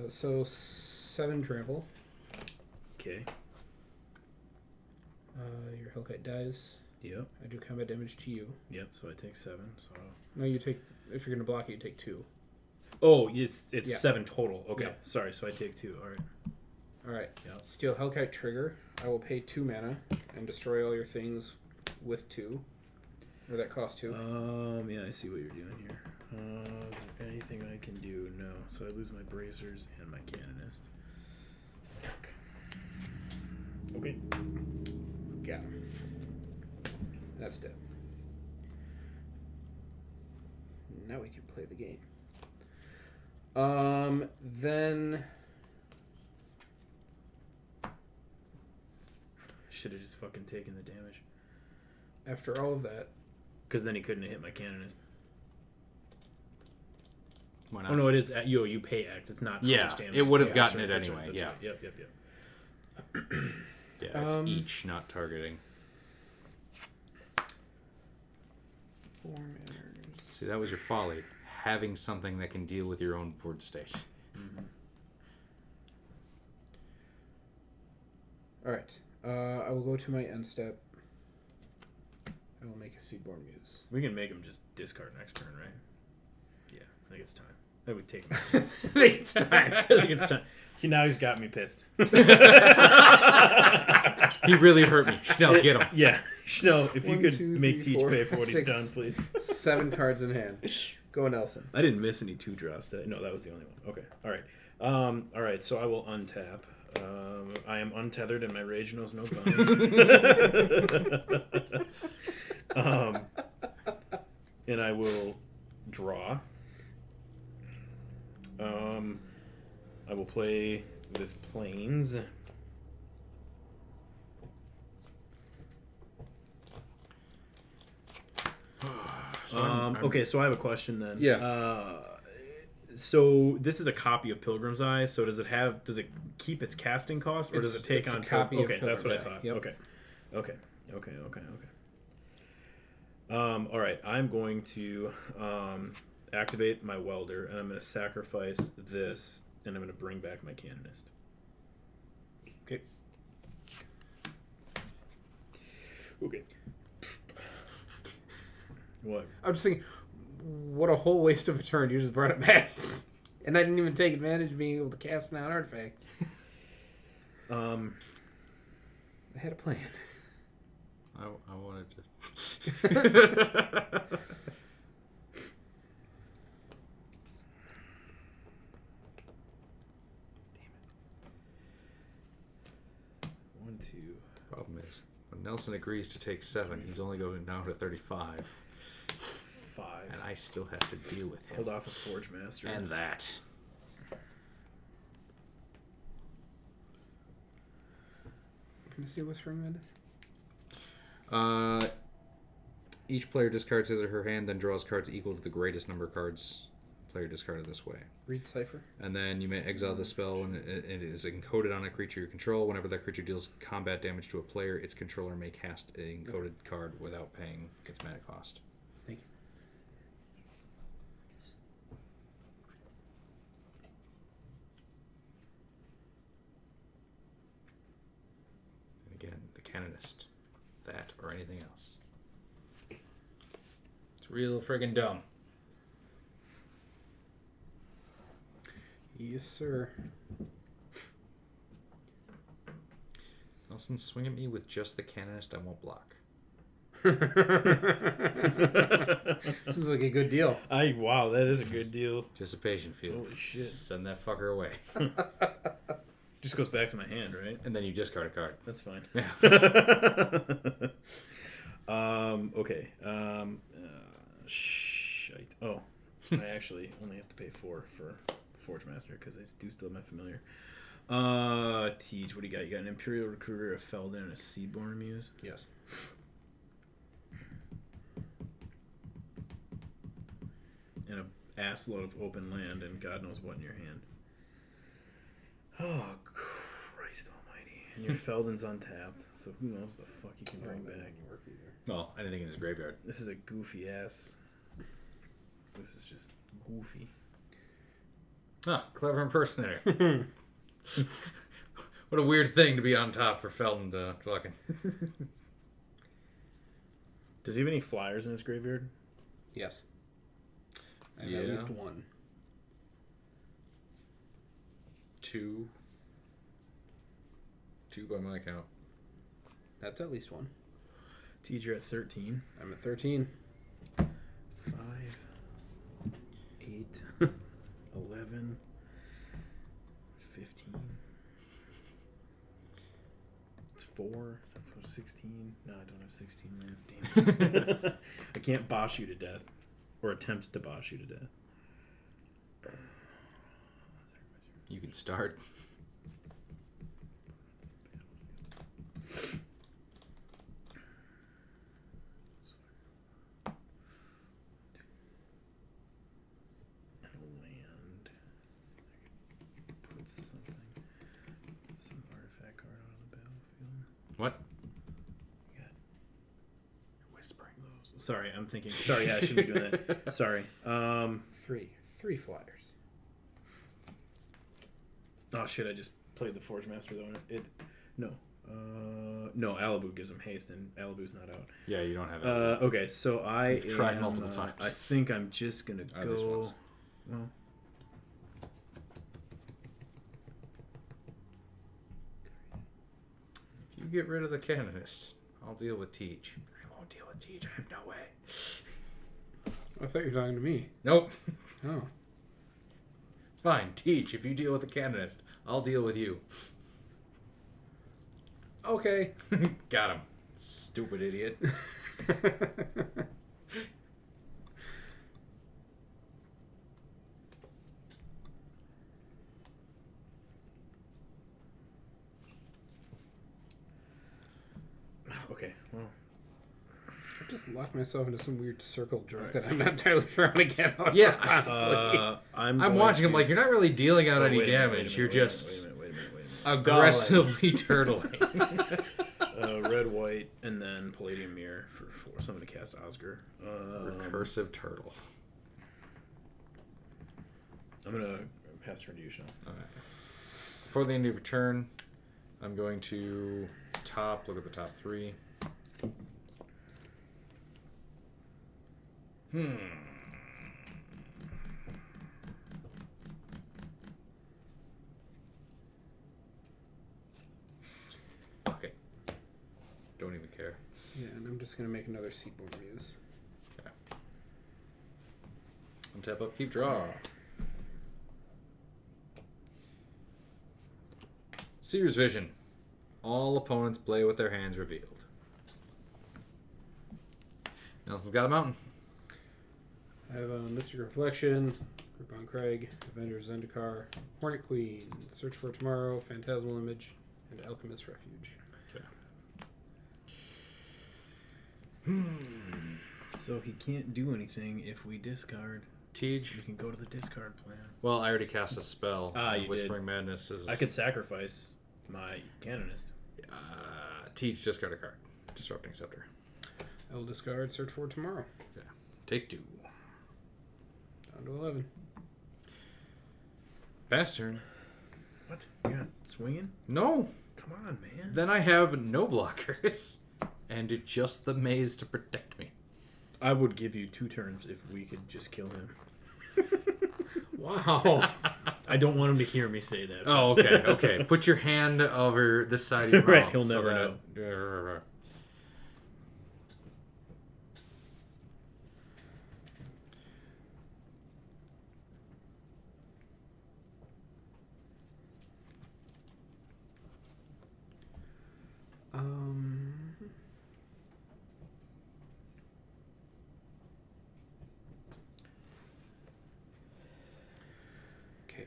So 7 trample. Okay. Your Hellkite dies. Yep. I do combat damage to you. Yep. So I take 7. So. No, you take... If you're going to block it, you take 2. Oh, it's Yeah. 7 total. Okay. Yeah. Sorry. So I take 2. All right. Alright. Yep. Steel Hellkite trigger. I will pay 2 mana and destroy all your things with 2. Or that costs 2. Yeah, I see what you're doing here. Is there anything I can do? No. So I lose my bracers and my canonist. Fuck. Okay. Got him. That's dead. Now we can play the game. Then... Should have just fucking taken the damage. After all of that... Because then he couldn't have hit my canonist. Why not? Oh no, it is you pay X. It's not how Yeah, much damage. it would have Yeah, gotten that's it right, that's anyway. right, Yeah. that's right. Yep. Yeah, it's each, not targeting. 4 mana. See, that was your folly. Having something that can deal with your own board state. Mm-hmm. Alright. I will go to my end step. I will make a Seedborn Muse. We can make him just discard next turn, right? Yeah, I think it's time. I would take him. I think it's time. I think it's time. He's got me pissed. He really hurt me. Schnell, get him. Yeah, Schnell, if you 1, could 2, make 3, Teach 4, pay for what 6. he's done, please. 7 cards in hand. Go Nelson. I didn't miss any 2 drops today. No, that was the only one. Okay, all right. All right, so I will untap. I am untethered and my rage knows no bounds. And I will draw. I will play this Plains. Okay, so I have a question then. Yeah. So this is a copy of Pilgrim's Eye. So does it keep its casting cost, or does it take it's on a copy of Okay, that's what I Pilgrim's Eye. thought. Yep. Okay. All right, I'm going to activate my welder, and I'm going to sacrifice this, and I'm going to bring back my canonist. Okay. Okay. What? I'm just thinking, what a whole waste of a turn. You just brought it back. And I didn't even take advantage of being able to cast down artifacts. I had a plan. I wanted to. One, two. Problem is, when Nelson agrees to take 7, he's only going down to 35. 5. And I still have to deal with him. Hold off a Forge Master. And that. Can I see a Whispering Madness? Each player discards his or her hand, then draws cards equal to the greatest number of cards player discarded this way. Read Cipher. And then you may exile the spell when it is encoded on a creature you control. Whenever that creature deals combat damage to a player, its controller may cast an encoded card without paying its mana cost. Thank you. And again, the canonist. That or anything else. It's real friggin' dumb. Yes, sir. Nelson, swing at me with just the canonist. I won't block. Seems like a good deal. Wow, that is a good deal. Anticipation field. Holy shit. Send that fucker away. Just goes back to my hand, right? And then you discard a card. That's fine. Yeah. Okay. Shite. Oh, I actually only have to pay 4 for Forge Master because I do still have my familiar. Teach, what do you got? You got an Imperial Recruiter, a Felden, and a Seedborn Muse? Yes. And a ass load of open land and God knows what in your hand. Oh, Christ almighty. And your Felden's untapped, so who knows what the fuck you can bring back. Work either. Well, anything in his graveyard. This is a goofy ass. This is just goofy. Ah, clever impersonator. What a weird thing to be on top for Felton to fucking... Does he have any flyers in his graveyard? Yes. I have at least one. 2 by my count. That's at least one. Teacher at 13. I'm at 13. 5, 8, 11, 15. It's 4, 16. No, I don't have 16, man. Damn it. I can't boss you to death. Or attempt to boss you to death. You can start. What? Yeah. Whispering those. Sorry, I'm thinking. Sorry, yeah, I shouldn't be doing that. Sorry. 3 flyers. Oh shit! I just played the Forge Master though. No. Alibu gives him haste, and Alibu's not out. Yeah, you don't have it. Okay, so I've tried multiple times. I think I'm just gonna At least go. once. Well. If you get rid of the canonist, I'll deal with Teach. I won't deal with Teach. I have no way. I thought you were talking to me. Nope. Oh. Fine, Teach. If you deal with the canonist, I'll deal with you. Okay. Got him. Stupid idiot. Okay. Well. I just locked myself into some weird circle jerk that I'm not entirely sure how to get out of. Yeah. Honestly. I'm watching him like you're not really dealing out any wait a minute, damage. You're just wait a minute. aggressively turtling. Red, white, and then Palladium Mirror for 4. So I'm going to cast Osgir. Recursive turtle. I'm going to pass turn to you, Sean. All right. Before the end of your turn, I'm going to look at the top 3. Fuck it. Don't even care. Yeah, and I'm just going to make another Seedborn Muse. Okay. Untap up, keep draw. Seer's Vision. All opponents play with their hands revealed. Nelson's got a mountain. I have a Mystic Reflection, Group on Craig, Avengers Zendikar, Hornet Queen, Search for Tomorrow, Phantasmal Image, and Alchemist Refuge. Okay. So he can't do anything if we discard. Tej. We can go to the discard plan. Well, I already cast a spell. You Whispering did. Madness is... I could sacrifice my canonist. Tej, discard a card. Disrupting Scepter. I will discard Search for Tomorrow. Yeah. Take 2. Down to 11. Pass turn. What? You're not swinging? No. Come on, man. Then I have no blockers. And just the maze to protect me. I would give you 2 turns if we could just kill him. Wow. I don't want him to hear me say that. Oh, okay, okay. Put your hand over this side of your mouth. Right, he'll so never that...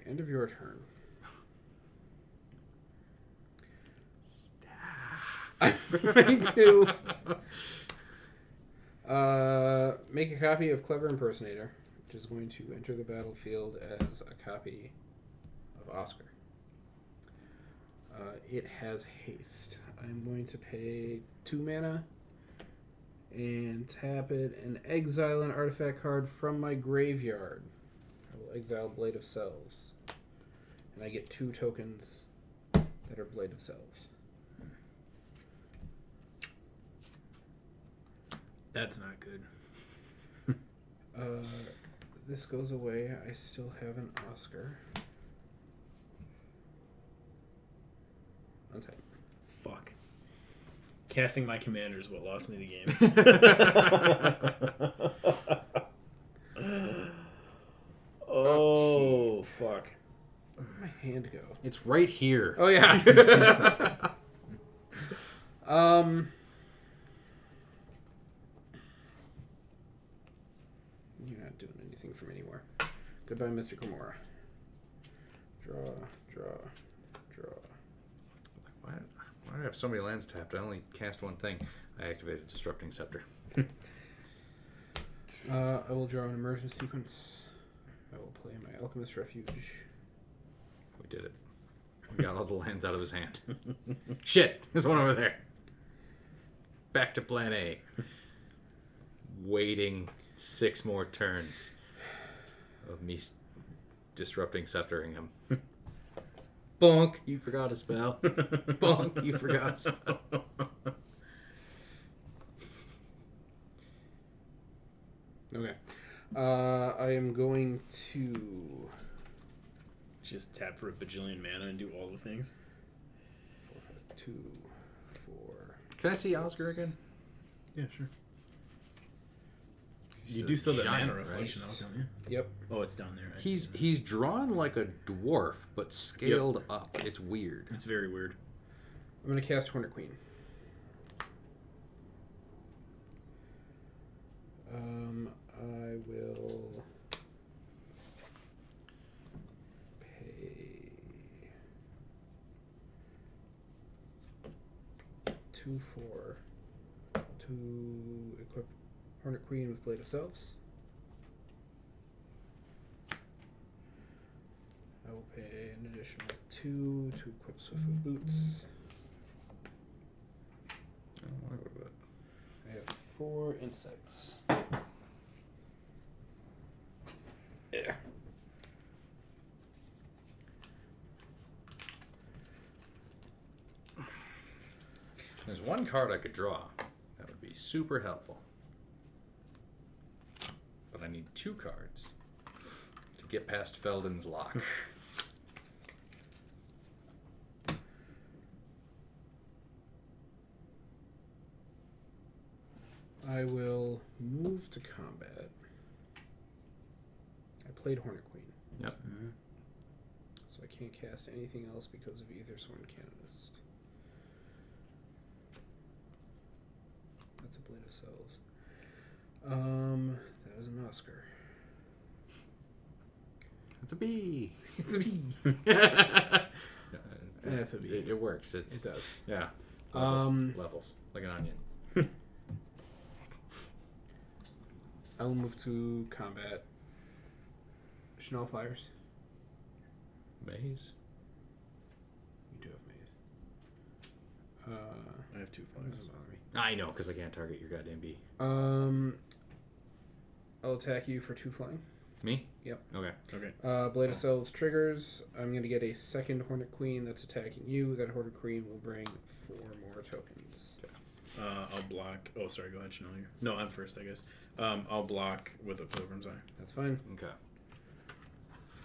End of your turn. I'm going to make a copy of Clever Impersonator, which is going to enter the battlefield as a copy of Osgir. It has haste. I'm going to pay 2 mana and tap it and exile an artifact card from my graveyard. I will exile Blade of Selves. And I get 2 tokens that are Blade of Selves. That's not good. This goes away. I still have an Osgir. Untap. Fuck. Casting my commander is what lost me the game. Oh, fuck. Where'd my hand go? It's right here. Oh, yeah. You're not doing anything from anywhere. Goodbye, Mr. Gamora. Draw. Why do I have so many lands tapped? I only cast one thing. I activated Disrupting Scepter. I will draw an immersion sequence. I will play my Alchemist Refuge. We did it. We got all the lands out of his hand. Shit! There's one over there. Back to plan A. Waiting 6 more turns of me Disrupting Sceptering him. Bonk! You forgot a spell. Bonk! You forgot a spell. Okay. I am going to Just tap for a bajillion mana and do all the things. 2, 4. Can I see Osgir again? Yeah, sure. You He's do a still that mana giant, reflection, right? don't you? Yep. Oh, it's down there. I He's see. he's drawn like a dwarf, but scaled up. It's weird. It's very weird. I'm going to cast Hornet Queen. I will pay 2 for to equip Hornet Queen with Blade of Selves. I will pay an additional 2 to equip Swiftfoot Boots. I don't want to go to that. I have 4 insects. Yeah. There's one card I could draw that would be super helpful. But I need 2 cards to get past Felden's Lock. I will move to combat. I played Hornet Queen, Yep. so I can't cast anything else because of Aethersworn Canonist. That's a Blade of Cells. That is an Osgir. It's a bee. It's a bee. That's a bee. It works. It does. Yeah. Levels. Like an onion. I will move to combat. Chanel Flyers. Maze. You do have maze. I have 2 Doesn't flyers. bother me. I know, because I can't target your goddamn bee. I'll attack you for 2 flying. Me? Yep. Okay. Okay. Blade of Cells triggers. I'm going to get a second Hornet Queen that's attacking you. That Hornet Queen will bring 4 more tokens. I'll block. Oh, sorry. Go ahead, Chanel. No, I'm first, I guess. I'll block with a Pilgrim's Eye. That's fine. Okay.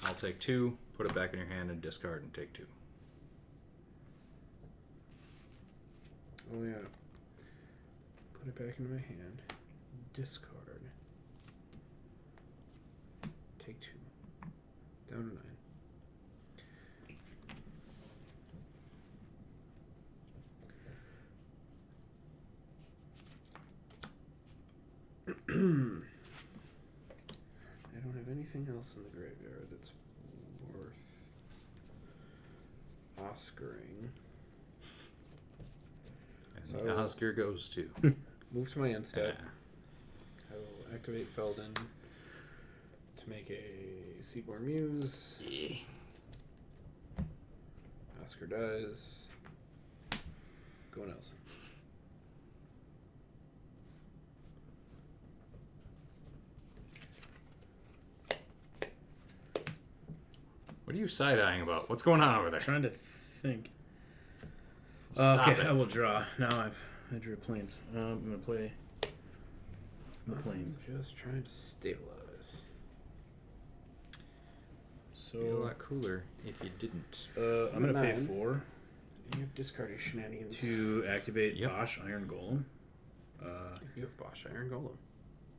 I'll take 2, put it back in your hand, and discard and take 2. Oh, yeah. Put it back into my hand. Discard. Take 2. Down to 9. I don't have anything else in the graveyard that's worth Oscaring. And So- the Osgir goes to. Move to my end step. Yeah. I will activate Felden to make a Seaborn Muse. Yeah. Oscar dies. Go Nelson. What are you side-eyeing about? What's going on over there? Trying to think. Stop Okay, it. I will draw. Now I drew planes. I'm gonna play the planes. I'm just trying to stabilize. Be a So lot cooler if you didn't. I'm gonna pay 9. 4 You have discarded shenanigans. to activate Yep. Bosch Iron Golem. You have Bosch Iron Golem.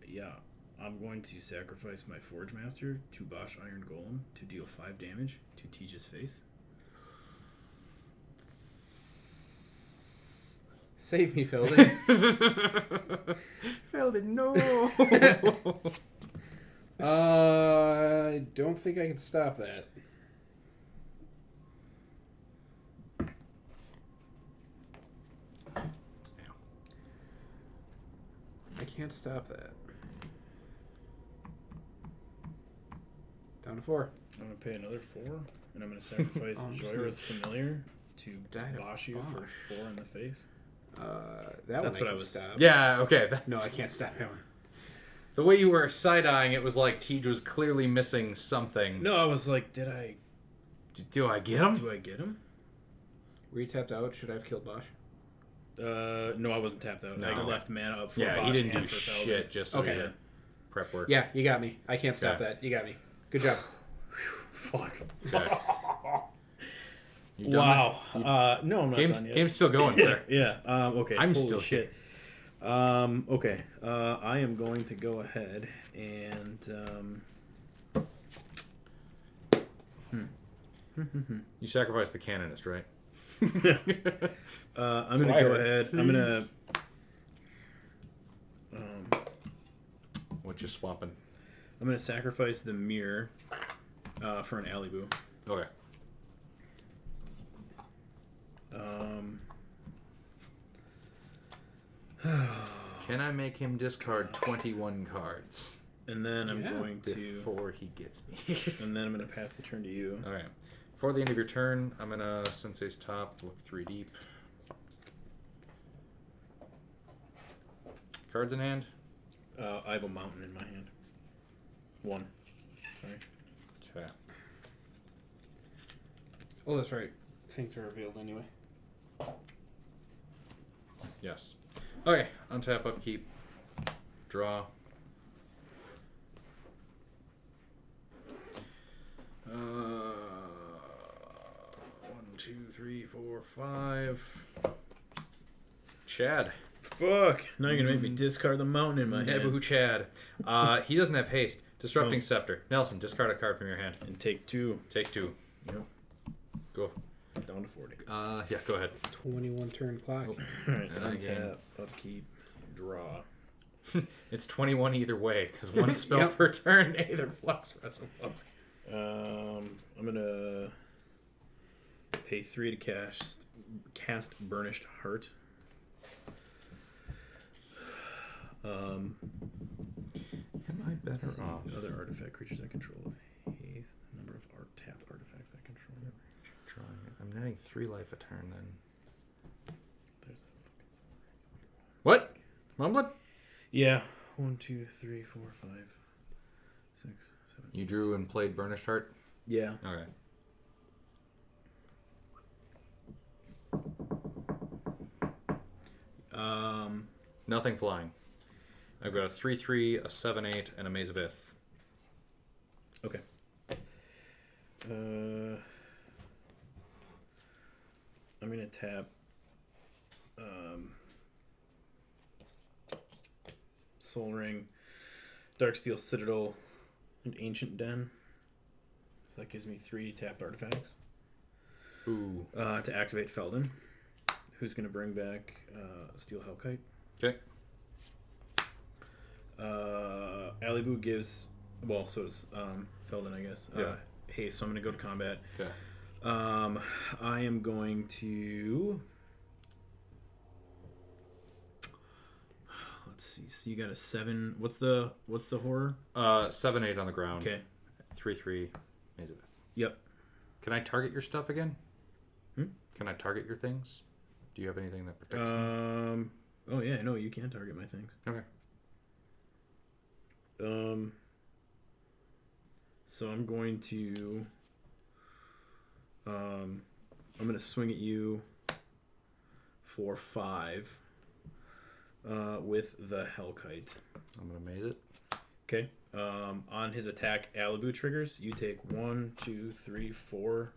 Yeah, I'm going to sacrifice my Forge Master to Bosch Iron Golem to deal 5 damage to Tej's face. Save me, Felden. Felden, no! I don't think I can stop that. I can't stop that. Down to 4. I'm gonna pay another 4, and I'm gonna sacrifice I'm just Joyra's Familiar to Die to Bosch you Bosch. for 4 in the face. That That's one what I can was- stop. Yeah, okay. No, I can't stop that one. The way you were side-eyeing it was like Tej was clearly missing something. No, I was like, do I Do I get him? get him? Were you tapped out? Should I have killed Bosch? No, I wasn't tapped out. No. I left mana up for Yeah, Bosch he didn't and do for Felden. shit just so Okay. he had prep work. Yeah, you got me. I can't stop Okay. that. You got me. Good job. Fuck. Okay. You done Wow. that? No, I'm not Game's, done yet. game's still going, sir. Yeah. Okay. I'm Holy still shit. Okay. I am going to go ahead and You sacrificed the canonist, right? I'm gonna go ahead. I'm gonna. What you swapping? I'm gonna sacrifice the mirror for an Alibu. Okay. Can I make him discard 21 cards And then I'm Yeah. going to. before he gets me? And then I'm gonna pass the turn to you. All right. Before the end of your turn, I'm gonna Sensei's top, look 3 deep. Cards in hand. I have a mountain in my hand. 1. Sorry. Okay. Oh, that's right. Things are revealed anyway. Yes. Okay. Untap, upkeep, draw. Uh, 1, 2, 3, 4, 5. Chad. Fuck! Now you're gonna make me discard the mountain in my Nebu hand. Chad. He doesn't have haste. Disrupting Oh. Scepter. Nelson, discard a card from your hand. And take 2. Take 2. Yep. Go. Down to 40. Yeah, go ahead. 21 turn clock. Alright, And again. untap, upkeep, draw. It's 21 either way, because one spell Yep. per turn, either Flux Reservoir. I'm gonna pay 3 to cast Burnished Heart. Am I better off? Other artifact creatures I control of haste. Number of tapped artifacts I control. Drawing it. I'm netting 3 life a turn then. There's that fucking summary. What? Mumbling? Yeah. 1, 2, 3, 4, 5, 6, 7. You drew and played Burnished Heart? Yeah. Okay. Nothing flying. I've got a 3/3, a 7/8, and a Maze of Ith. Okay. I'm gonna tap Soul Ring, Darksteel Citadel, and Ancient Den. So that gives me 3 tapped artifacts. Ooh. To activate Felden, who's gonna bring back Steel Hellkite. Okay. Alibu gives, well, so does Felden, I guess. Yeah. Hey, so I'm gonna go to combat. Okay. I am going to. Let's see. So you got a 7. What's the horror? 7/8 on the ground. Okay. 3/3. Elizabeth. Yep. Can I target your stuff again? Hmm? Can I target your things? Do you have anything that protects them? Oh yeah, no, you can target my things. Okay. So I'm going to. I'm going to swing at you for 5 with the Hellkite. I'm gonna maze it. Okay. On his attack, Alibu triggers. You take 1, 2, 3, 4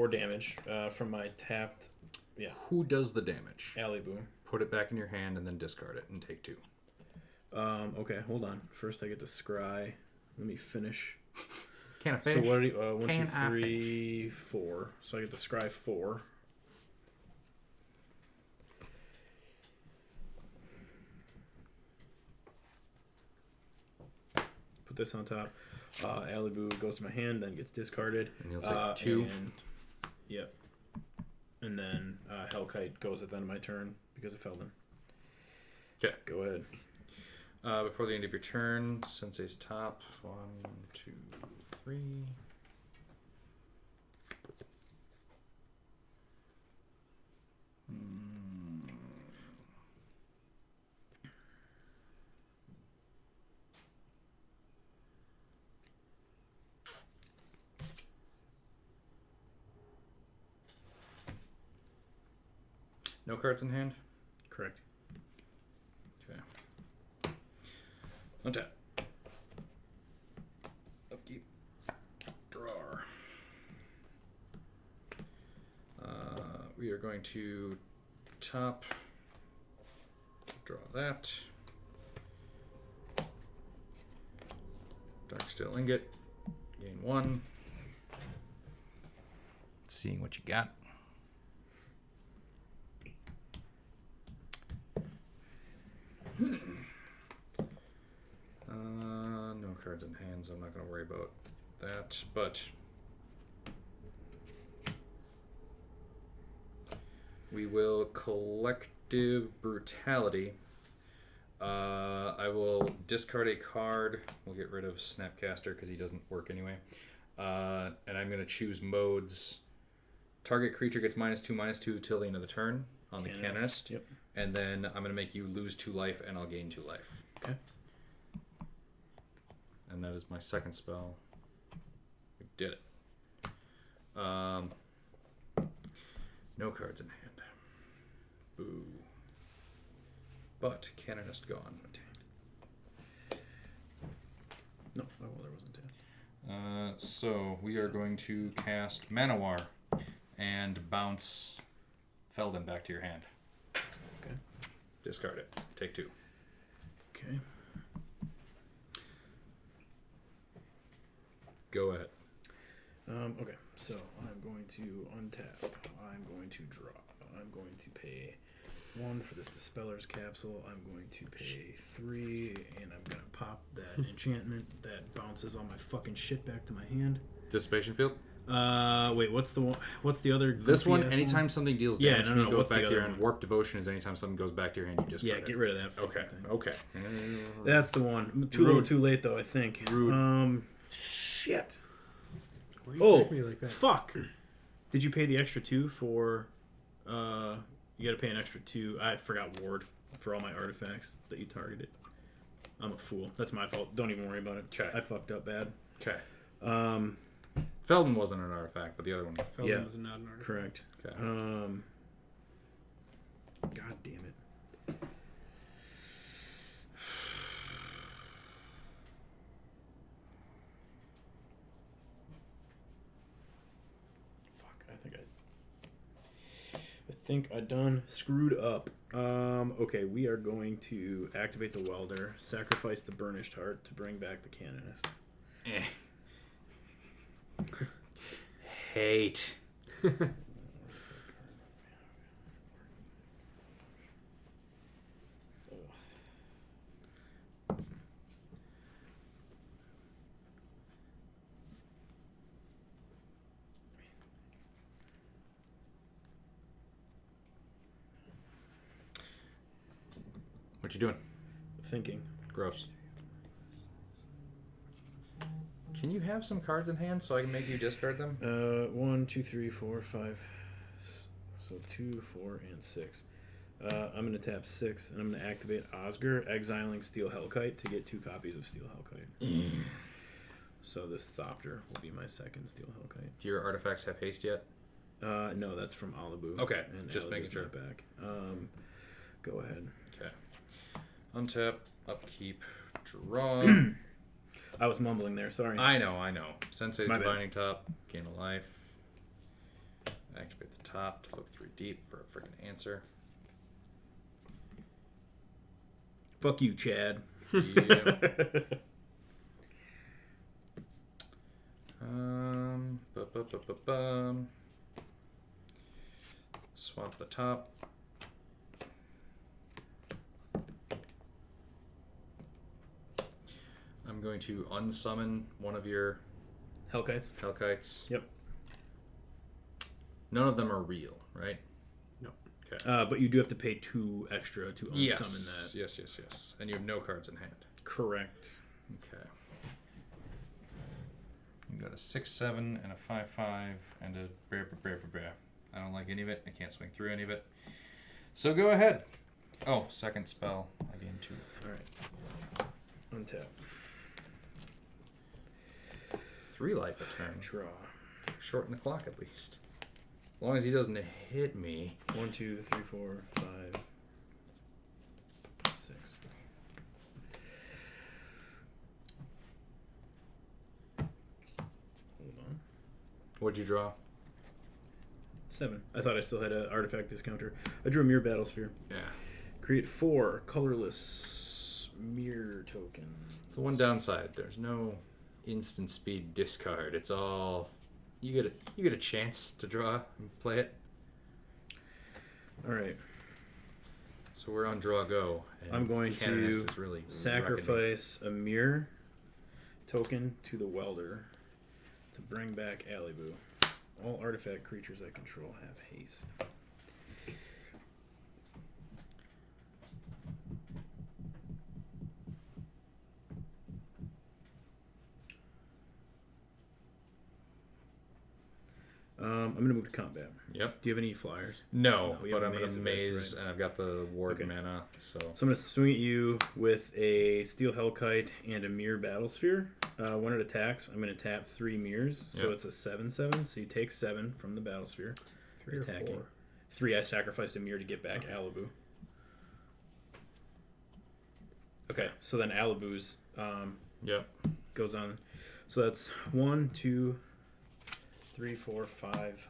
damage from my tapped. Yeah. Who does the damage? Alibu. Put it back in your hand and then discard it and take 2. Okay, hold on. First, I get to scry. Let me finish. Can I So finish? what? 1, Can 2, I 3, 4. So I get to scry 4. Put this on top. Alibu goes to my hand, then gets discarded. And you'll take 2. Yep. And then Hellkite goes at the end of my turn because of Felden. Okay. Go ahead. Before the end of your turn, Sensei's top. 1, 2, 3. No cards in hand? Correct. Okay. Untap. Upkeep. Draw. We are going to top. Draw that. Darksteel Ingot. Gain 1. Seeing what you got. No cards in hand, so I'm not going to worry about that. But we will collective brutality. I will discard a card. We'll get rid of Snapcaster because he doesn't work anyway. And I'm going to choose modes. Target creature gets -2/-2 till the end of the turn on the Canonist. Yep. And then I'm going to make you lose 2 life, and I'll gain 2 life. Okay. And that is my second spell. We did it. No cards in hand. Boo. But Canonist gone. No, well, there wasn't that. So we are going to cast Manowar and bounce Felden back to your hand. Okay. Discard it. Take 2. Okay. Go ahead. Okay, so I'm going to untap. I'm going to draw. I'm going to pay 1 for this Dispeller's Capsule. I'm going to pay 3, and I'm going to pop that enchantment that bounces all my fucking shit back to my hand. Dissipation Field? Wait, what's the one? What's the other? This one, goofy-ass anytime something deals Yeah, damage no, to me, no, goes what's back the to your other hand. one? Warp Devotion is anytime something goes back to your hand, you discard Yeah, it. get rid of that. Okay, fucking thing. okay. That's the one. Too little, too late, though. I think. Rude. Shit. Why do you attack me like that? Fuck. Did you pay the extra 2 for? You got to pay an extra 2. I forgot ward for all my artifacts that you targeted. I'm a fool. That's my fault. Don't even worry about it. Okay. I fucked up bad. Okay. Felden wasn't an artifact, but the other one. Felden Yeah. was not an artifact. Correct. Okay. God damn it. Fuck, I think I done screwed up. Okay, we are going to activate the welder, sacrifice the burnished heart to bring back the canonist. Hate. What you doing? Thinking. Gross. Can you have some cards in hand so I can make you discard them? 1, 2, 3, 4, 5. So 2, 4, and 6. I'm going to tap 6, and I'm going to activate Osgir, exiling Steel Hellkite to get 2 copies of Steel Hellkite. So this Thopter will be my second Steel Hellkite. Do your artifacts have haste yet? No, that's from Alibu. Okay, and just making Alibu's sure. not back. Go ahead. Okay. Untap, upkeep, draw. I was mumbling there, sorry. I know. Sensei's My bad. Divining Top, gain a life. Activate the top to look 3 deep for a freaking answer. Fuck you, Chad. Yeah. Swap the top. I'm going to unsummon one of your Hellkites? Hellkites. Yep. None of them are real, right? No. Okay. But you do have to pay 2 extra to unsummon that. Yes. And you have no cards in hand. Correct. Okay. You got a 6/7 and a 5/5 and a bear. I don't like any of it. I can't swing through any of it. So go ahead. Oh, second spell. I gain 2. Alright. Untap. 3 life a turn. Draw. Shorten the clock at least. As long as he doesn't hit me. 1, 2, 3, 4, 5, 6. Hold on. What'd you draw? 7. I thought I still had an artifact discounter. I drew a Mirror Battlesphere. Yeah. Create 4 colorless mirror tokens. It's the one downside. There's no instant speed discard. It's all you get a chance to draw and play it. All right. So we're on draw go. And I'm going Canonist to is really sacrifice a mirror token to the welder to bring back Alibu. All artifact creatures I control have haste. I'm going to move to combat. Yep. Do you have any flyers? No, No, we but have I'm a maze in of a earth, maze right? and I've got the ward Okay. mana. So So I'm going to swing at you with a Steel Hellkite and a Mirror Battlesphere. When it attacks, I'm going to tap 3 mirrors. So Yep. it's a 7/7. So you take 7 from the Battlesphere. 3 or attacking. 4. 3, I sacrificed a mirror to get back Alibu. Okay, so then Alibu's yep. goes on. So that's 1, 2, 3, 4, 5,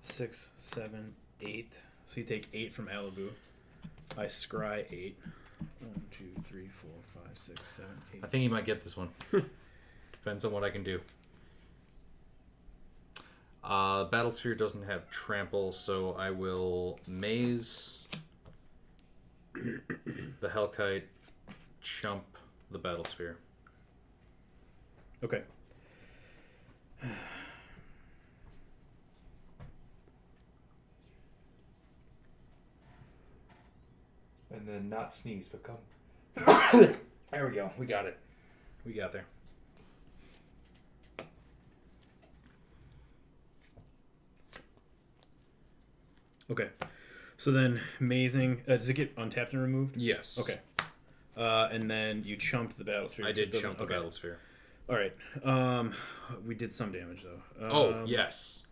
6, 7, 8. So you take 8 from Alibu. I scry 8. 1, 2, 3, 4, 5, 6, 7, 8. I think he might get this one. Depends on what I can do. Battlesphere doesn't have trample, so I will maze the Hellkite, chump the Battlesphere. Okay. And then not sneeze, but come. There we go. We got it. We got there. Okay. So then mazing. Does it get untapped and removed? Yes. Okay. And then you chumped the Battlesphere. I so it did doesn't- chump the okay. Battlesphere. All right. We did some damage though. Oh, yes.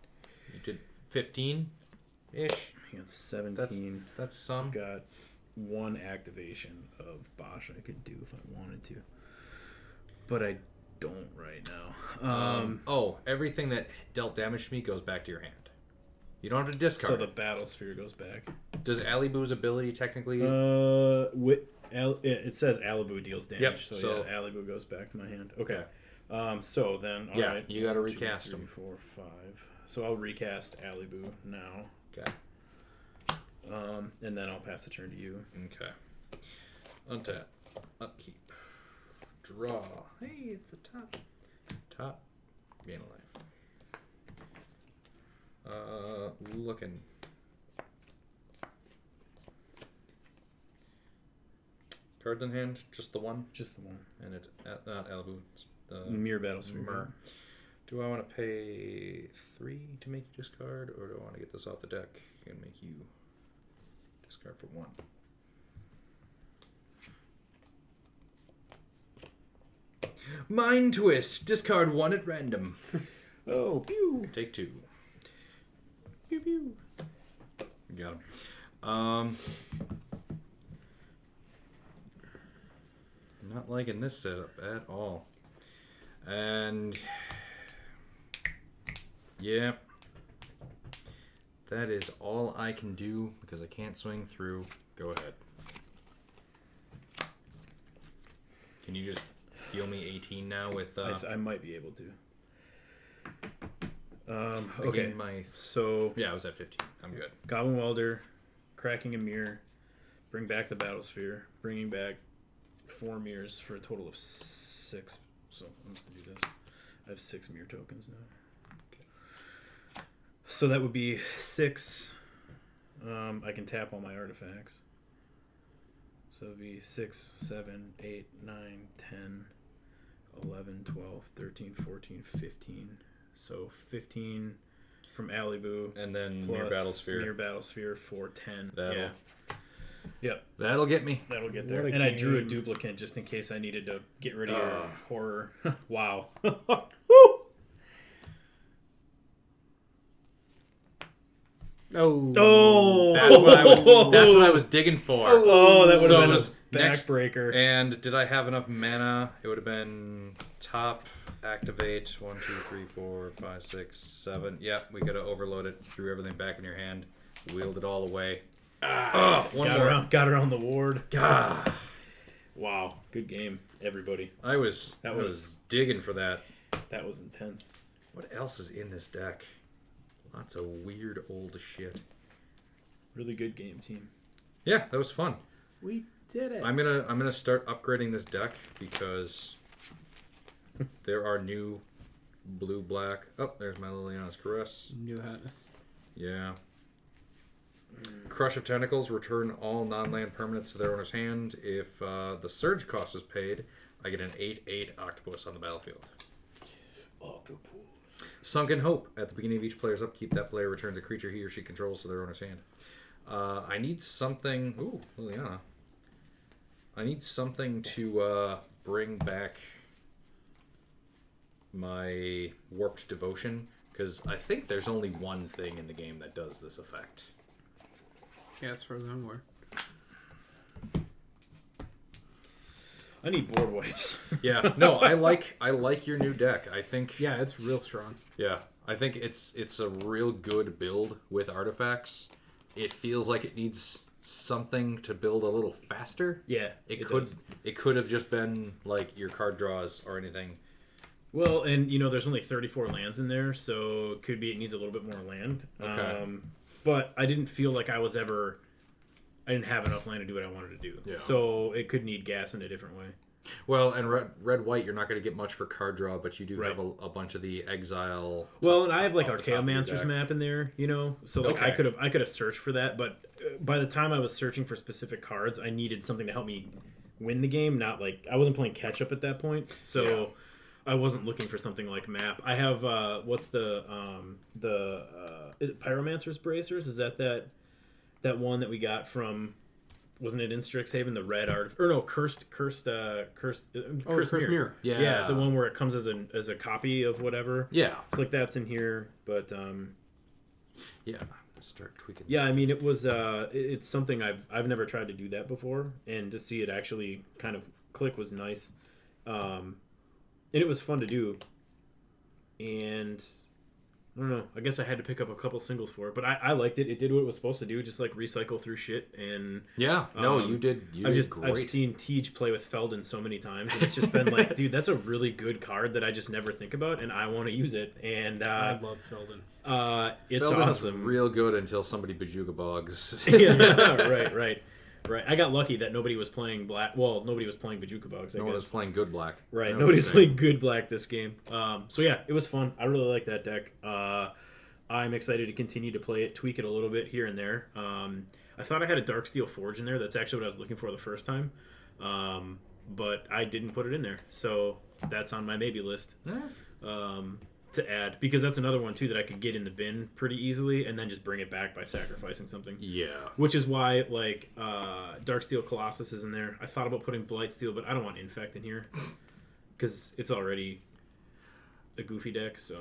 You did 15-ish. He got 17. That's some. I've got 1 activation of Bosch I could do if I wanted to, but I don't right now. Everything that dealt damage to me goes back to your hand. You don't have to discard. So the Battlesphere goes back. Does Alibu's ability technically? It says Alibu deals damage. Yep, So, so- yeah, Alibu goes back to my hand. Okay. So then, all Yeah, right, you gotta 1, 2, recast 3, him. 4, 5. So I'll recast Alibu now, Okay. and then I'll pass the turn to you. Okay. Untap. Upkeep. Draw. Hey, it's the top. Top. Gain a life. Looking. Cards in hand, just the one, Just the one. and it's not Alibu. It's Mirror Battlesphere. Mir. Do I want to pay 3 to make you discard, or do I want to get this off the deck and make you discard for 1? Mind Twist. Discard 1 at random. Oh, pew. Take 2. Pew, pew. Got him. Not liking this setup at all. And yeah, that is all I can do because I can't swing through. Go ahead. Can you just deal me 18 now with I might be able to. I Okay. gained my So yeah, I was at 15. I'm good. Goblin Welder, cracking a mirror, bring back the Battlesphere, bringing back 4 mirrors for a total of 6. So I'm just gonna do this. I have 6 mirror tokens now. Okay. So that would be 6. I can tap all my artifacts. So it would be 6, 7, 8, 9, 10, 11, 12, 13, 14, 15. So 15 from Alibu. And then Plus Mirror Battlesphere. Mirror Battlesphere for 10. That'll- Yeah. Yep. That'll get me. That'll get there. What a And I drew a game. duplicate just in case I needed to get rid of your Ah. horror. Wow. Woo! Oh. Oh! That's what I was digging for. Oh, that would So have been it was a next- backbreaker. And did I have enough mana? It would have been top, activate, 1, 2, 3, 4, 5, 6, 7. Yep, we could have overloaded, threw everything back in your hand, wheeled it all away. One got more. got around the ward. Ah, Wow. Good game, everybody. I was That I was- was digging for that. That was intense. What else is in this deck? Lots of weird old shit. Really good game, team. Yeah, that was fun. We did it. I'm gonna start upgrading this deck because there are new blue black. Oh, there's my Liliana's Caress. New hotness. Yeah. Crush of Tentacles. Return all non-land permanents to their owner's hand. If the surge cost is paid, I get an 8/8 octopus on the battlefield. Sunken Hope. At the beginning of each player's upkeep, that player returns a creature he or she controls to their owner's hand. I need something. Ooh, Liliana. I need something to bring back my Warped Devotion, because I think there's only one thing in the game that does this effect. Yeah, as far as I'm aware. I need board wipes. Yeah, no, I like your new deck. I think Yeah, it's real strong. yeah, I think it's a real good build with artifacts. It feels like it needs something to build a little faster. Yeah, It does. could have just been like your card draws or anything. Well, and there's only 34 lands in there, so it could be it needs a little bit more land. Okay. But I didn't feel like I didn't have enough land to do what I wanted to do. Yeah. So it could need gas in a different way. Well, and red white, you're not going to get much for card draw, but you do Right. have a bunch of the exile. Well, and I have like off the top of your Archaeomancer's deck. map in there, so like Okay. I could have searched for that, but by the time I was searching for specific cards, I needed something to help me win the game. Not like I wasn't playing catch up at that point, so Yeah. I wasn't looking for something like map. I have what's the is it Pyromancer's Bracers? Is that one that we got from? Wasn't it in Strixhaven, the red art? Or no, Cursed Mirror. Yeah. The one where it comes as a copy of whatever. Yeah. It's like that's in here, but Yeah. Start tweaking. yeah, I mean it was it's something I've never tried to do that before, and to see it actually kind of click was nice, and it was fun to do. And I don't know, I guess I had to pick up a couple singles for it, but I liked it. It did what it was supposed to do, just like recycle through shit. And Yeah. No, Um, you did. Great. I've seen Tej play with Felden so many times, and it's just been like, dude, that's a really good card that I just never think about, and I want to use it. And I love Felden. it's Felden's awesome. real good until somebody Bajuga bogs. Yeah, right. I got lucky that nobody was playing black. Well, nobody was playing Bajuka Bugs. No one was playing good black. Right, I know nobody was what you're playing good black this game. So yeah, it was fun. I really like that deck. I'm excited to continue to play it, tweak it a little bit here and there. I thought I had a Darksteel Forge in there. That's actually what I was looking for the first time. But I didn't put it in there, so that's on my maybe list. To add, because that's another one too that I could get in the bin pretty easily and then just bring it back by sacrificing something. Yeah. Which is why Darksteel Colossus is in there. I thought about putting Blightsteel, but I don't want Infect in here because it's already a goofy deck. So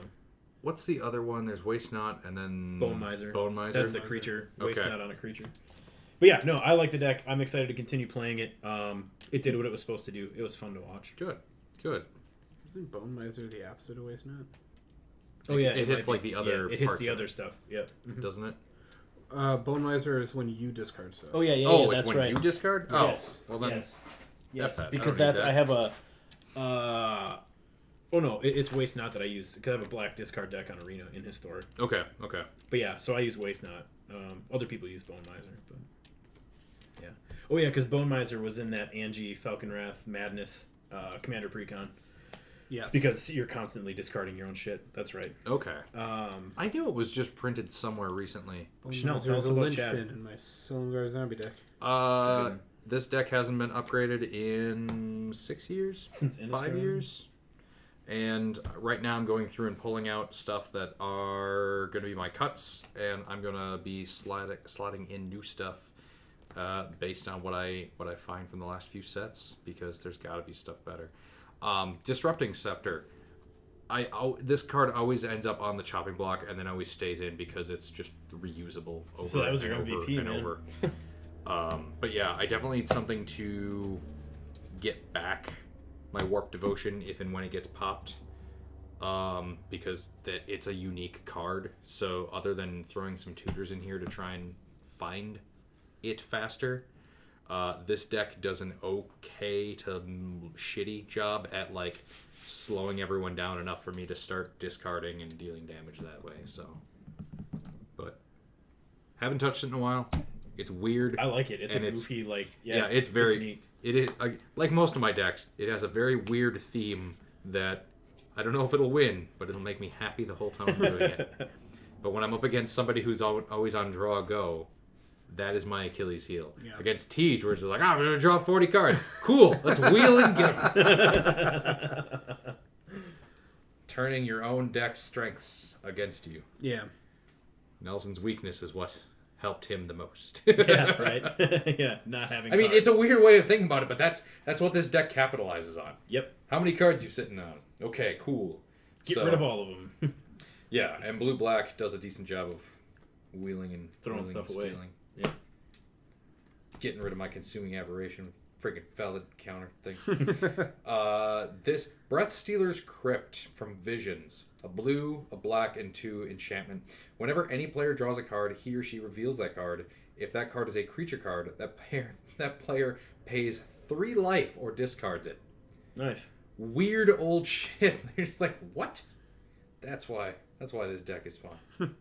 What's the other one? There's Waste Not and then Bone Miser. Bone Miser. That's the creature. Waste Okay. Not on a creature. But yeah, no, I like the deck. I'm excited to continue playing it. It did what it was supposed to do. It was fun to watch. Good. Isn't Bone Miser the opposite of Waste Not? Oh yeah, it hits like the other. Yeah, it hits parts the of other it, stuff. Yep. doesn't it? Bone Miser is when you discard stuff. Oh yeah, It's that's when right. you discard. Yes. Oh, well then. Yes, F that. because I don't need that's that. I have a. Oh no, it's Waste Not that I use because I have a black discard deck on Arena in Historic. Okay. But yeah, so I use Waste Not. Other people use Bone Miser, but yeah. Oh yeah, because Bone Miser was in that Angie Falconwrath Madness Commander Precon. Yes. Because you're constantly discarding your own shit. That's right. Okay. I knew it was just printed somewhere recently. Bone Chanel, Miser tell is us a about Chad. linchpin in my Silumgar zombie deck. This deck hasn't been upgraded in 6 years, Since 5 years, and right now I'm going through and pulling out stuff that are going to be my cuts, and I'm going to be slotting in new stuff based on what I find from the last few sets, because there's got to be stuff better. Disrupting Scepter. This card always ends up on the chopping block and then always stays in because it's just reusable over So that was and your over MVP, and man. over. But yeah, I definitely need something to get back my Warp Devotion if and when it gets popped, because it's a unique card. So other than throwing some tutors in here to try and find it faster, this deck does an okay to shitty job at like slowing everyone down enough for me to start discarding and dealing damage that way. So, but haven't touched it in a while. It's weird. I like it. It's and a goofy it's very neat. it is like most of my decks. It has a very weird theme that I don't know if it'll win, but it'll make me happy the whole time I'm doing it. But when I'm up against somebody who's always on draw go, that is my Achilles heel. Yeah. Against Tej, where it's just like, I'm going to draw 40 cards. Cool, let's wheel and get 'em. Turning your own deck's strengths against you. Yeah. Nelson's weakness is what helped him the most. Yeah, right. Yeah, not having. I mean, cards. it's a weird way of thinking about it, but that's what this deck capitalizes on. Yep. How many cards you sitting on? Okay, cool. Get rid of all of them. Yeah, and blue-black does a decent job of wheeling and Throwing wheeling stuff and away. stealing. Yeah. Getting rid of my consuming aberration. Friggin' valid counter things. This Breath Stealer's Crypt from Visions. A blue, a black, and 2 enchantment. Whenever any player draws a card, he or she reveals that card. If that card is a creature card, that player pays 3 life or discards it. Nice. Weird old shit. They're just like, what? That's why this deck is fun.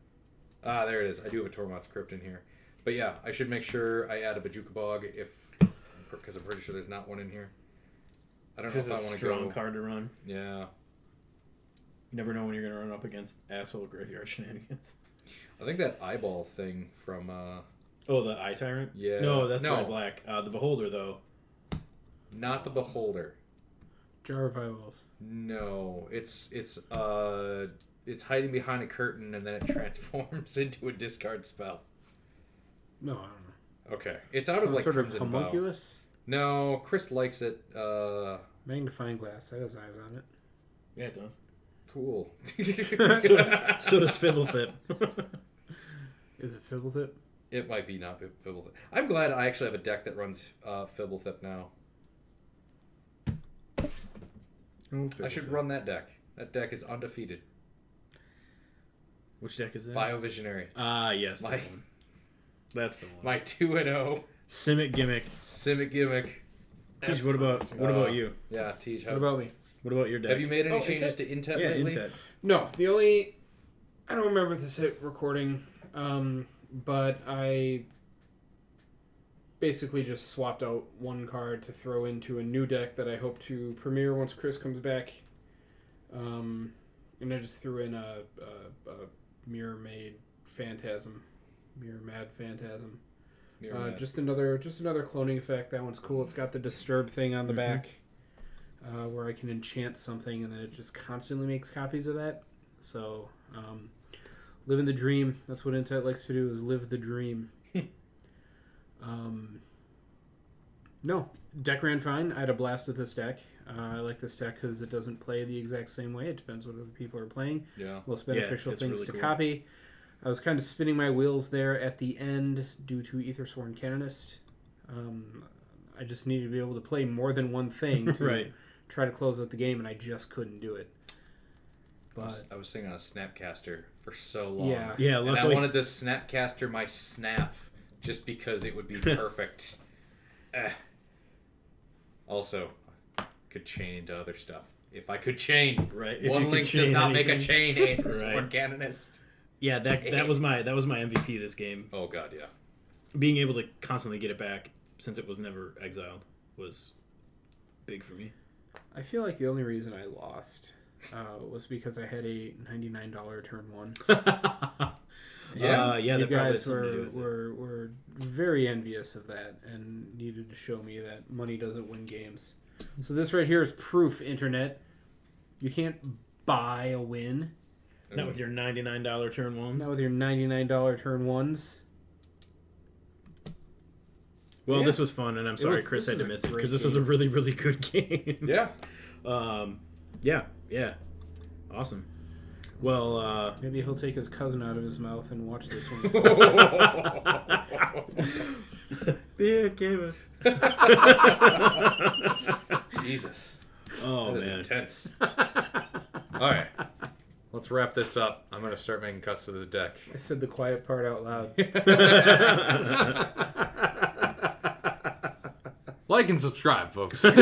There it is. I do have a Tormod's Crypt in here. But yeah, I should make sure I add a Bajuka Bog because I'm pretty sure there's not one in here. I don't know if I want to strong go. card to run. Yeah. You never know when you're gonna run up against asshole graveyard shenanigans. I think that eyeball thing from Oh, the Eye Tyrant? Yeah. No, that's No. red black. The Beholder though. not the Beholder. Jar of Eyeballs. No, it's hiding behind a curtain and then it transforms into a discard spell. No, I don't know. Okay, it's out Some of like sort of Crimson Vow. homunculus? No, Chris likes it. Magnifying glass. That has eyes on it. Yeah, it does. Cool. So does Fibblethip. Is it Fibblethip? It might be not Fibblethip. I'm glad I actually have a deck that runs Fibblethip now. I should run that deck. That deck is undefeated. Which deck is that? Biovisionary. Yes. My- That one. That's the one. My 2-0 Simic Gimmick. Simic Gimmick. Teach, what about you? Yeah, Tej. What about me? What about your deck? Have you made any Oh, changes Intet? to Intet Yeah, lately? Intet. No, the only... I don't remember if this hit recording, but I basically just swapped out one card to throw into a new deck that I hope to premiere once Chris comes back. And I just threw in a Mirror Mad Phantasm. Just another cloning effect. That one's cool. It's got the disturb thing on the back, where I can enchant something, and then it just constantly makes copies of that. So, living the dream. That's what Intet likes to do, is live the dream. No, deck ran fine. I had a blast with this deck. I like this deck because it doesn't play the exact same way. It depends what other people are playing. Yeah. Most beneficial it's things really to cool. copy. I was kind of spinning my wheels there at the end due to Aethersworn Canonist. I just needed to be able to play more than one thing to try to close out the game, and I just couldn't do it. But I was sitting on a Snapcaster for so long. Yeah. Yeah, And I luckily. wanted to Snapcaster my Snap just because it would be perfect. Also, could chain into other stuff. If I could chain. Right. If One you could link does chain not make a anything. chain, Aether's Right. Sworn Canonist. Yeah, that was my MVP this game. Oh god, yeah. Being able to constantly get it back since it was never exiled was big for me. I feel like the only reason I lost was because I had a $99 turn one. Yeah. Yeah, You that probably had guys something to do with it. were very envious of that and needed to show me that money doesn't win games. So this right here is proof, Internet. You can't buy a win. Not with your $99 turn ones. Not with your $99 turn ones. Well, Yeah. this was fun, and I'm sorry Chris this had to is a miss it great because this was a game. really, really good game. Yeah. Yeah. Awesome. Well, Maybe he'll take his cousin out of his mouth and watch this one. Beer gamers. Jesus. Oh, That is man. intense. Alright. Let's wrap this up. I'm going to start making cuts to this deck. I said the quiet part out loud. Like and subscribe, folks. No,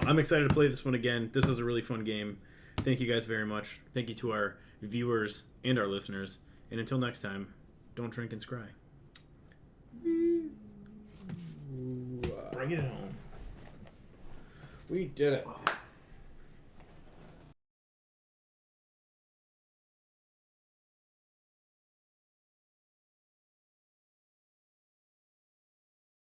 I'm excited to play this one again. This was a really fun game. Thank you guys very much. Thank you to our viewers and our listeners. And until next time, don't drink and scry. Bring it home. We did it.